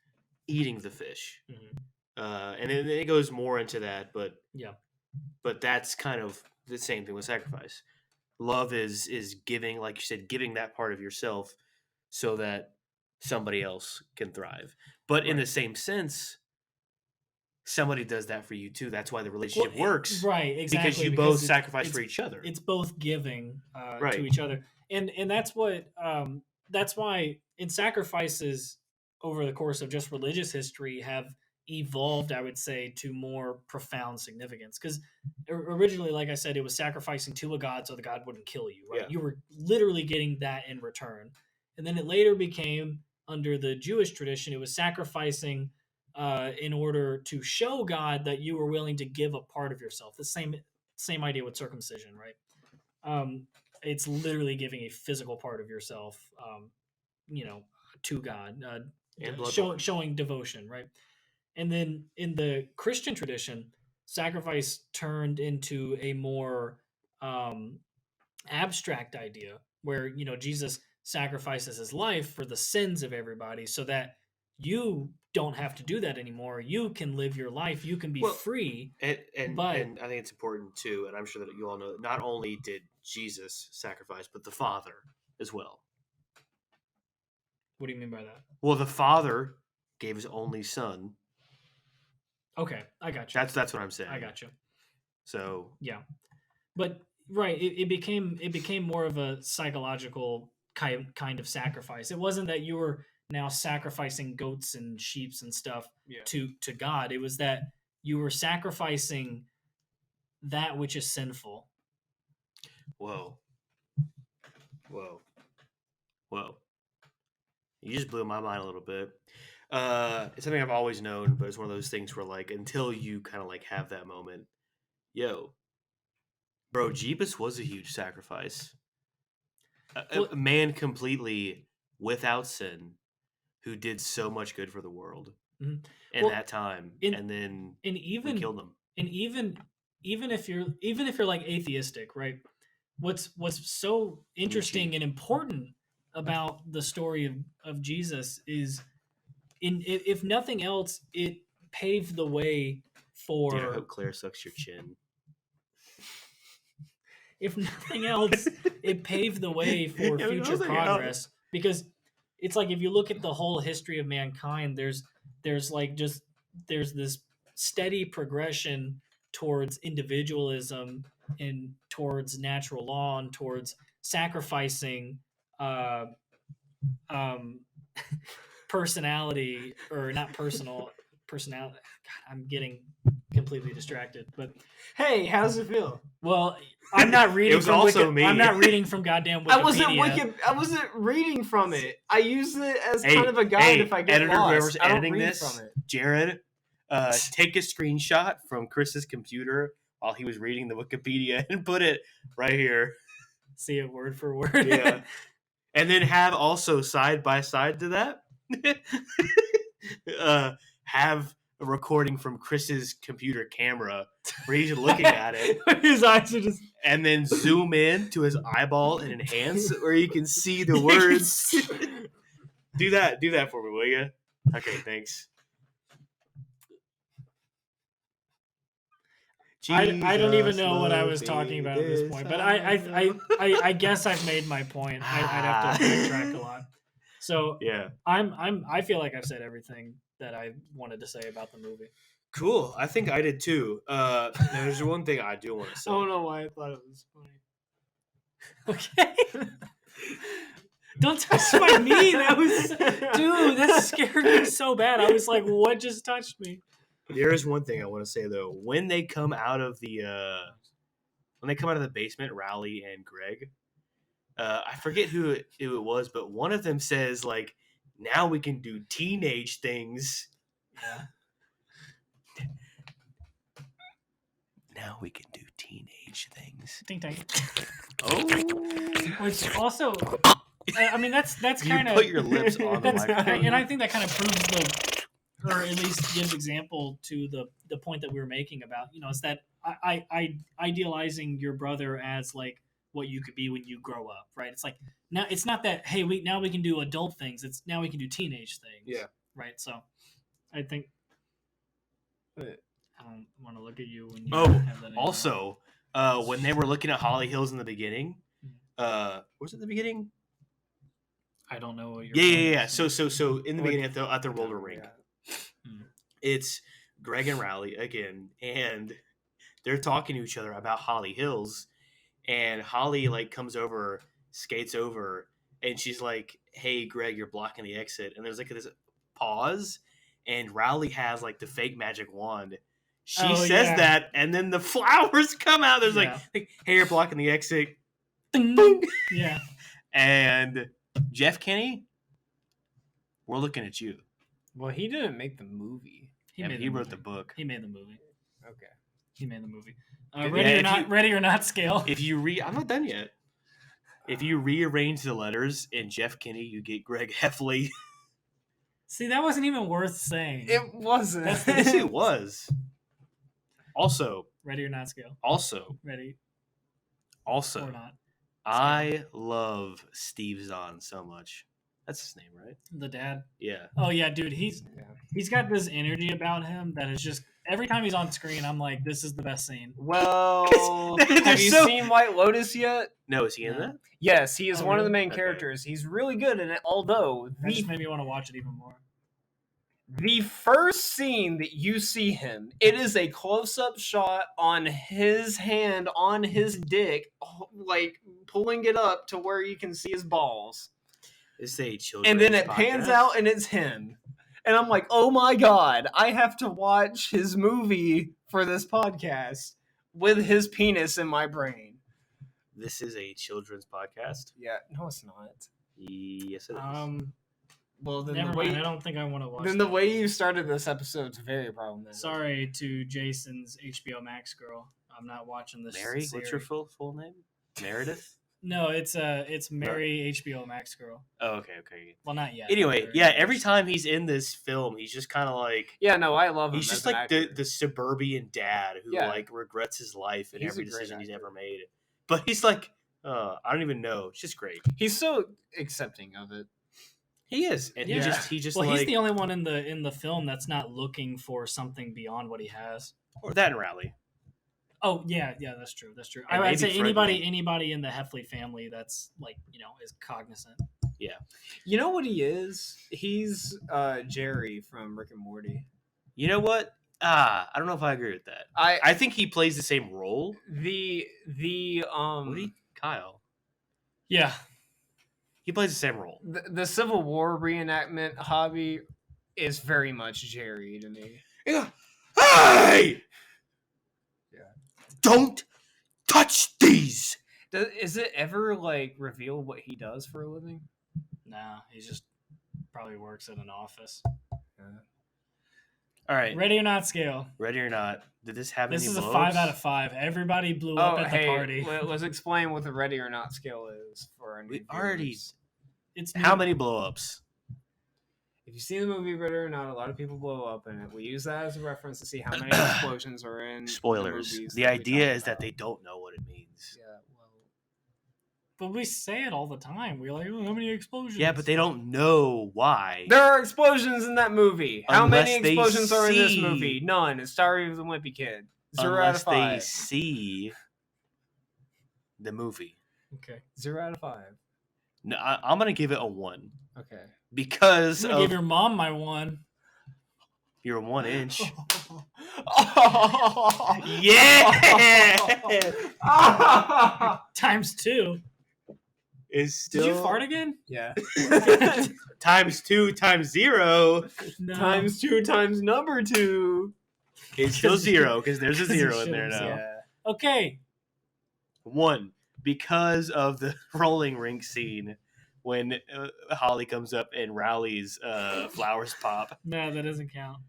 [SPEAKER 2] eating the fish.
[SPEAKER 1] Mhm.
[SPEAKER 2] And then it goes more into that, but
[SPEAKER 1] Yeah.
[SPEAKER 2] but that's kind of the same thing with sacrifice. Love is giving, like you said, giving that part of yourself so that somebody else can thrive. But in the same sense, somebody does that for you too. That's why the relationship works,
[SPEAKER 1] Right, exactly.
[SPEAKER 2] because you both sacrifice for each other.
[SPEAKER 1] It's both giving to
[SPEAKER 2] Right.
[SPEAKER 1] each other, and that's what that's why in sacrifices over the course of just religious history have evolved, I would say, to more profound significance. Because originally, like I said, it was sacrificing to a god so the god wouldn't kill you. Right,
[SPEAKER 2] Yeah.
[SPEAKER 1] you were literally getting that in return, and then it later became, under the Jewish tradition, it was sacrificing in order to show God that you were willing to give a part of yourself. The same idea with circumcision, right? It's literally giving a physical part of yourself, to God,
[SPEAKER 2] And blood
[SPEAKER 1] showing devotion, right? And then in the Christian tradition, sacrifice turned into a more abstract idea, where Jesus sacrifices his life for the sins of everybody, so that you don't have to do that anymore. You can live your life. You can be
[SPEAKER 2] Well,
[SPEAKER 1] free.
[SPEAKER 2] And
[SPEAKER 1] But-
[SPEAKER 2] and I think it's important too, and I'm sure that you all know that not only did Jesus sacrifice, but the Father as well.
[SPEAKER 1] What do you mean by that?
[SPEAKER 2] Well, the Father gave his only Son.
[SPEAKER 1] Okay, I got you.
[SPEAKER 2] That's what I'm saying.
[SPEAKER 1] I got you.
[SPEAKER 2] So
[SPEAKER 1] Yeah, but right, it became more of a psychological kind of sacrifice. It wasn't that you were now sacrificing goats and sheeps and stuff
[SPEAKER 3] Yeah.
[SPEAKER 1] to God. It was that you were sacrificing that which is sinful.
[SPEAKER 2] whoa, whoa, whoa! You just blew my mind a little bit. It's something I've always known, but it's one of those things where, like, until you kind of like have that moment, yo, bro, Jeebus was a huge sacrifice. A man completely without sin, who did so much good for the world
[SPEAKER 1] Mhm.
[SPEAKER 2] in
[SPEAKER 1] Well,
[SPEAKER 2] that time,
[SPEAKER 1] in-
[SPEAKER 2] and then
[SPEAKER 1] And
[SPEAKER 2] we
[SPEAKER 1] even
[SPEAKER 2] killed him.
[SPEAKER 1] and even if you're like atheistic, right? What's so interesting and important about the story of Jesus is, if nothing else, it paved the way for.
[SPEAKER 2] Dude, I hope Claire sucks your chin.
[SPEAKER 1] If nothing else, it paved the way for
[SPEAKER 2] Yeah, I
[SPEAKER 1] future
[SPEAKER 2] was like,
[SPEAKER 1] progress, because it's like, if you look at the whole history of mankind, there's this steady progression towards individualism and towards natural law and towards sacrificing uh, personality, or not personality. God, I'm getting completely distracted, but
[SPEAKER 3] Hey, how does it feel?
[SPEAKER 1] well, I'm not reading.
[SPEAKER 2] It was
[SPEAKER 1] from
[SPEAKER 2] also me.
[SPEAKER 1] I'm not reading from goddamn Wikipedia.
[SPEAKER 3] I wasn't reading from it. I use it as
[SPEAKER 2] Hey,
[SPEAKER 3] kind of a guide
[SPEAKER 2] hey,
[SPEAKER 3] if I get
[SPEAKER 2] editor,
[SPEAKER 3] lost.
[SPEAKER 2] whoever's
[SPEAKER 3] I don't
[SPEAKER 2] editing
[SPEAKER 3] read
[SPEAKER 2] this,
[SPEAKER 3] from it.
[SPEAKER 2] Jared, take a screenshot from Chris's computer while he was reading the Wikipedia and put it right here.
[SPEAKER 1] See it word for word.
[SPEAKER 2] Yeah. And then have also side by side to that, have a recording from Chris's computer camera where he's looking at it,
[SPEAKER 1] His eyes are just.
[SPEAKER 2] and then zoom in to his eyeball and enhance where you can see the
[SPEAKER 1] You can
[SPEAKER 2] words.
[SPEAKER 1] see-
[SPEAKER 2] Do that for me, will you? Okay, thanks.
[SPEAKER 1] I don't even
[SPEAKER 2] Jesus
[SPEAKER 1] know what I
[SPEAKER 2] loves
[SPEAKER 1] was talking
[SPEAKER 2] me
[SPEAKER 1] about at this point, but I guess I've made my point. I'd have to backtrack a lot. So
[SPEAKER 2] Yeah,
[SPEAKER 1] I feel like I've said everything that I wanted to say about the movie.
[SPEAKER 2] cool. I think I did too. Now there's one thing I do want to say.
[SPEAKER 3] I don't know why I thought it was funny.
[SPEAKER 1] Okay. Don't touch my knee. That was, dude, that scared me so bad. I was like, what just touched me?
[SPEAKER 2] There is one thing I want to say though. When they come out of the basement, Rowley and Greg, I forget who it was, but one of them says like, "Now we can do teenage things."
[SPEAKER 1] Yeah.
[SPEAKER 2] Now we can do teenage things.
[SPEAKER 1] Ding dang.
[SPEAKER 2] Oh,
[SPEAKER 1] Which also, I mean, that's
[SPEAKER 2] you
[SPEAKER 1] kind of.
[SPEAKER 2] put your lips on the
[SPEAKER 1] That's,
[SPEAKER 2] microphone.
[SPEAKER 1] and I think that kind of proves or at least gives example to the point that we were making about, it's that I idealizing your brother as like what you could be when you grow up, right? It's like, now it's not that, hey, now we can do adult things. It's now we can do teenage things.
[SPEAKER 2] Yeah.
[SPEAKER 1] Right. So I think I don't want to look at you when you
[SPEAKER 2] Oh,
[SPEAKER 1] have that anymore.
[SPEAKER 2] also, when they were looking at Holly Hills in the beginning, was it the beginning?
[SPEAKER 1] I don't know what you're
[SPEAKER 2] Yeah. So in the beginning at the roller rink,
[SPEAKER 1] Hmm.
[SPEAKER 2] it's Greg and Rowley again, and they're talking to each other about Holly Hills, and Holly like comes over, skates over, and she's like, "Hey, Greg, you're blocking the exit." And there's like this pause, and Rowley has like the fake magic wand. She
[SPEAKER 1] Oh,
[SPEAKER 2] says
[SPEAKER 1] yeah.
[SPEAKER 2] that, and then the flowers come out. There's
[SPEAKER 1] Yeah.
[SPEAKER 2] like, "Hey, you're blocking the exit."
[SPEAKER 1] Boom. Yeah.
[SPEAKER 2] And Jeff Kinney, we're looking at you.
[SPEAKER 4] Well, he didn't make the movie.
[SPEAKER 2] He
[SPEAKER 1] made
[SPEAKER 2] wrote the
[SPEAKER 1] movie.
[SPEAKER 2] book.
[SPEAKER 1] He made the movie.
[SPEAKER 4] Okay.
[SPEAKER 1] He made the movie.
[SPEAKER 2] Yeah,
[SPEAKER 1] Ready or not scale.
[SPEAKER 2] If you I'm not done yet. If you rearrange the letters in Jeff Kinney, you get Greg Heffley.
[SPEAKER 1] See, that wasn't even worth saying.
[SPEAKER 4] It wasn't.
[SPEAKER 2] Yes, it was. Also,
[SPEAKER 1] Ready or not scale. Ready
[SPEAKER 2] also,
[SPEAKER 1] or not.
[SPEAKER 2] I love Steve Zahn so much. That's his name, right?
[SPEAKER 1] The dad.
[SPEAKER 2] Yeah.
[SPEAKER 1] Oh yeah, dude. He's
[SPEAKER 3] Yeah.
[SPEAKER 1] got this energy about him that is just every time he's on screen, I'm like, this is the best scene.
[SPEAKER 3] Well,
[SPEAKER 2] They're
[SPEAKER 3] have you
[SPEAKER 2] so-
[SPEAKER 3] seen White Lotus yet?
[SPEAKER 2] No, is he in
[SPEAKER 1] No.
[SPEAKER 2] that?
[SPEAKER 3] Yes, he is
[SPEAKER 1] Oh,
[SPEAKER 3] one of the
[SPEAKER 1] really?
[SPEAKER 3] main
[SPEAKER 2] Okay.
[SPEAKER 3] characters. He's really good in it, although
[SPEAKER 1] That just made me want to watch it even more.
[SPEAKER 3] the first scene that you see him, it is a close-up shot on his hand on his dick, like pulling it up to where you can see his balls.
[SPEAKER 2] It's a children's
[SPEAKER 3] And then it pans
[SPEAKER 2] podcast.
[SPEAKER 3] out and it's him. And I'm like, oh my god, I have to watch his movie for this podcast with his penis in my brain.
[SPEAKER 2] This is a children's podcast.
[SPEAKER 3] Yeah, no, it's not.
[SPEAKER 2] Yes, it is.
[SPEAKER 3] Well, then
[SPEAKER 1] Never
[SPEAKER 3] the way
[SPEAKER 1] mind. I don't think I want to watch.
[SPEAKER 3] then the way you started this episode is very problematic.
[SPEAKER 1] Sorry to Jason's HBO Max girl. I'm not watching this.
[SPEAKER 2] Mary,
[SPEAKER 1] series.
[SPEAKER 2] what's your full name? Meredith.
[SPEAKER 1] No, it's Mary HBO Max girl.
[SPEAKER 2] Oh, okay.
[SPEAKER 1] Well, not yet.
[SPEAKER 2] Anyway,
[SPEAKER 1] Very
[SPEAKER 2] yeah. Every
[SPEAKER 1] close.
[SPEAKER 2] time he's in this film, he's just kind of like
[SPEAKER 3] Yeah, no, I love him.
[SPEAKER 2] he's just
[SPEAKER 3] as an
[SPEAKER 2] like
[SPEAKER 3] actor.
[SPEAKER 2] the suburban dad who
[SPEAKER 3] Yeah.
[SPEAKER 2] like regrets his life and
[SPEAKER 3] He's a
[SPEAKER 2] every
[SPEAKER 3] great
[SPEAKER 2] decision he's
[SPEAKER 3] actor.
[SPEAKER 2] ever made. But he's like, I don't even know. It's just great.
[SPEAKER 3] He's so accepting of it.
[SPEAKER 2] He is, and
[SPEAKER 1] Yeah.
[SPEAKER 2] he just
[SPEAKER 1] Well,
[SPEAKER 2] like
[SPEAKER 1] he's the only one in the film that's not looking for something beyond what he has.
[SPEAKER 2] or that and Rally.
[SPEAKER 1] Oh yeah, that's true.
[SPEAKER 2] And
[SPEAKER 1] I'd say
[SPEAKER 2] maybe Fred
[SPEAKER 1] anybody in the Heffley family that's like is cognizant.
[SPEAKER 3] You know what he is? He's Jerry from Rick and Morty.
[SPEAKER 2] You know what? I don't know if I agree with that. I think he plays the same role.
[SPEAKER 3] The
[SPEAKER 2] Woody? Kyle.
[SPEAKER 1] Yeah,
[SPEAKER 2] He plays the same role.
[SPEAKER 3] the Civil War reenactment hobby is very much Jerry to me.
[SPEAKER 2] Yeah. Hey!
[SPEAKER 3] Yeah.
[SPEAKER 2] Don't touch these.
[SPEAKER 3] Is it ever like revealed what he does for a living?
[SPEAKER 1] nah, he just probably works in an office.
[SPEAKER 2] All right.
[SPEAKER 1] Ready or not scale.
[SPEAKER 2] Ready or not? Did this have
[SPEAKER 1] This
[SPEAKER 2] any
[SPEAKER 1] is a
[SPEAKER 2] blow-ups?
[SPEAKER 1] 5 out of 5. Everybody blew up at the party.
[SPEAKER 3] Let's explain what the ready or not scale is for our new
[SPEAKER 2] We already-
[SPEAKER 3] viewers.
[SPEAKER 1] It's
[SPEAKER 2] How many blow-ups?
[SPEAKER 3] If you've seen the movie Ready or Not, a lot of people blow up in it. We use that as a reference to see how many explosions are in
[SPEAKER 2] Spoilers.
[SPEAKER 3] movies
[SPEAKER 2] The
[SPEAKER 3] that we
[SPEAKER 2] idea
[SPEAKER 3] talk
[SPEAKER 2] is that
[SPEAKER 3] about.
[SPEAKER 2] they don't know what it means.
[SPEAKER 3] Yeah, well,
[SPEAKER 1] But we say it all the time. We're like, oh, how many explosions?
[SPEAKER 2] Yeah, but they don't know why.
[SPEAKER 3] there are explosions in that movie. How many
[SPEAKER 2] Unless they
[SPEAKER 3] explosions are in this
[SPEAKER 2] see-
[SPEAKER 3] movie? None. It's Diary of the Wimpy Kid. 0 out
[SPEAKER 2] Unless
[SPEAKER 3] of
[SPEAKER 2] they
[SPEAKER 3] 5.
[SPEAKER 2] see the movie.
[SPEAKER 1] Okay.
[SPEAKER 3] 0 out of 5.
[SPEAKER 2] No, I'm gonna give it a 1
[SPEAKER 3] Okay.
[SPEAKER 2] because
[SPEAKER 1] I'm gonna
[SPEAKER 2] of
[SPEAKER 1] give your mom my 1.
[SPEAKER 2] your 1 inch.
[SPEAKER 3] Yeah.
[SPEAKER 1] Times 2.
[SPEAKER 2] Is still
[SPEAKER 1] Did you fart again?
[SPEAKER 3] Yeah.
[SPEAKER 2] times 2 times 0
[SPEAKER 1] No.
[SPEAKER 3] Times 2 times number 2.
[SPEAKER 2] is still 0 because there's a
[SPEAKER 1] 'Cause you
[SPEAKER 2] 0 in there
[SPEAKER 1] should've
[SPEAKER 2] now.
[SPEAKER 1] said.
[SPEAKER 3] Yeah.
[SPEAKER 1] Okay.
[SPEAKER 2] 1 because of the rolling rink scene when Holly comes up and Rowley's flowers pop.
[SPEAKER 1] No, that doesn't count.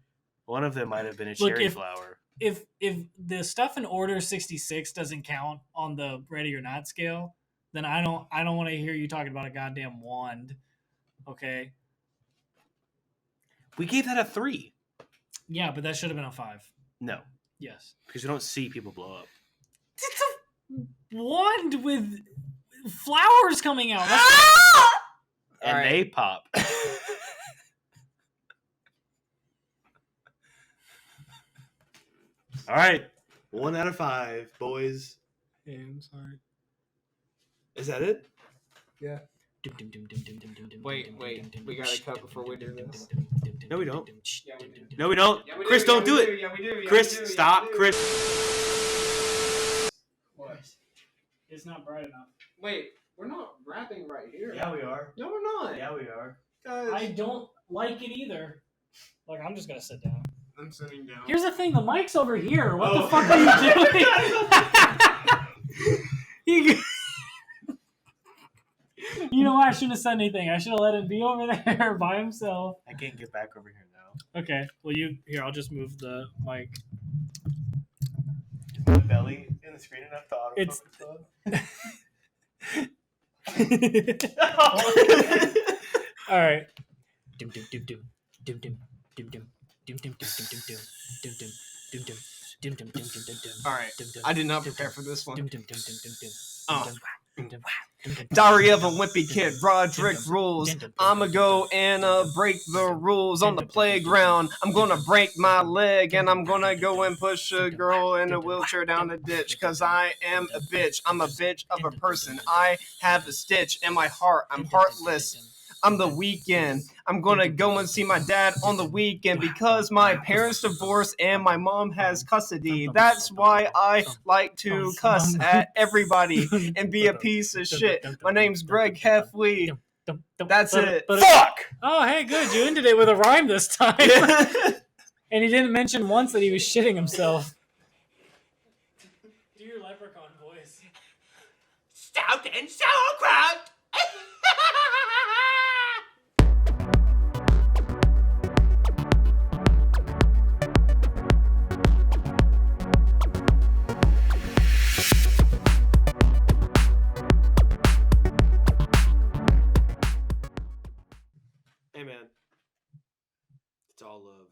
[SPEAKER 2] One of them might have been a
[SPEAKER 1] Look,
[SPEAKER 2] cherry
[SPEAKER 1] if-
[SPEAKER 2] flower.
[SPEAKER 1] If the stuff in Order 66 doesn't count on the ready or not scale, then I don't want to hear you talking about a goddamn wand. Okay.
[SPEAKER 2] We gave that a 3.
[SPEAKER 1] Yeah, but that should have been a 5.
[SPEAKER 2] No,
[SPEAKER 1] Yes.
[SPEAKER 2] because you don't see people blow up.
[SPEAKER 1] It's a wand with flowers coming out. That's
[SPEAKER 2] And
[SPEAKER 3] Alright.
[SPEAKER 2] they pop. All right. 1 out of 5, boys.
[SPEAKER 3] Yeah, I'm sorry.
[SPEAKER 2] Is that it?
[SPEAKER 3] Yeah. Wait, we gotta cut before we do this.
[SPEAKER 2] No, we don't.
[SPEAKER 3] Yeah, we do.
[SPEAKER 2] No, we don't.
[SPEAKER 3] Yeah, we
[SPEAKER 2] Chris,
[SPEAKER 3] do,
[SPEAKER 2] don't
[SPEAKER 3] yeah,
[SPEAKER 2] do
[SPEAKER 3] we
[SPEAKER 2] it.
[SPEAKER 3] Yeah, we do. Yeah,
[SPEAKER 2] Chris,
[SPEAKER 3] we do, yeah,
[SPEAKER 2] stop.
[SPEAKER 3] we do.
[SPEAKER 2] Chris.
[SPEAKER 3] What?
[SPEAKER 1] It's not bright enough.
[SPEAKER 3] Wait, we're not rapping right here.
[SPEAKER 2] we are.
[SPEAKER 3] No, we're not.
[SPEAKER 2] we are.
[SPEAKER 3] Guys,
[SPEAKER 1] I don't like it either. Like, I'm just gonna sit down.
[SPEAKER 3] I'm sitting down.
[SPEAKER 1] Here's the thing: the mic's over here. What
[SPEAKER 2] Oh.
[SPEAKER 1] the fuck are you doing? You know what? I shouldn't have said anything. I should have let him be over there by himself.
[SPEAKER 2] I can't get back over here now.
[SPEAKER 1] Okay. Well, I'll just move the mic.
[SPEAKER 2] My belly in the screen enough to auto
[SPEAKER 1] It's-
[SPEAKER 2] focus
[SPEAKER 1] All right.
[SPEAKER 3] All right. I did not prepare for this one. Diary of a Wimpy Kid, Rodrick rules. I'ma go and break the rules on the playground. I'm gonna break my leg and I'm gonna go and push a girl in a wheelchair down the ditch. Cause I am a bitch. I'm a bitch of a person. I have a stitch in my heart. I'm heartless. I'm the weekend. I'm gonna go and see my dad on the weekend because my parents divorced and my mom has custody. That's why I like to cuss at everybody and be a piece of shit. My name's Greg Heffley. That's it.
[SPEAKER 2] Fuck!
[SPEAKER 1] Oh, hey, good. You ended it with a rhyme this time. And he didn't mention once that he was shitting himself. Do your leprechaun voice.
[SPEAKER 2] Stout and Saurkraut! Hey man, it's all love.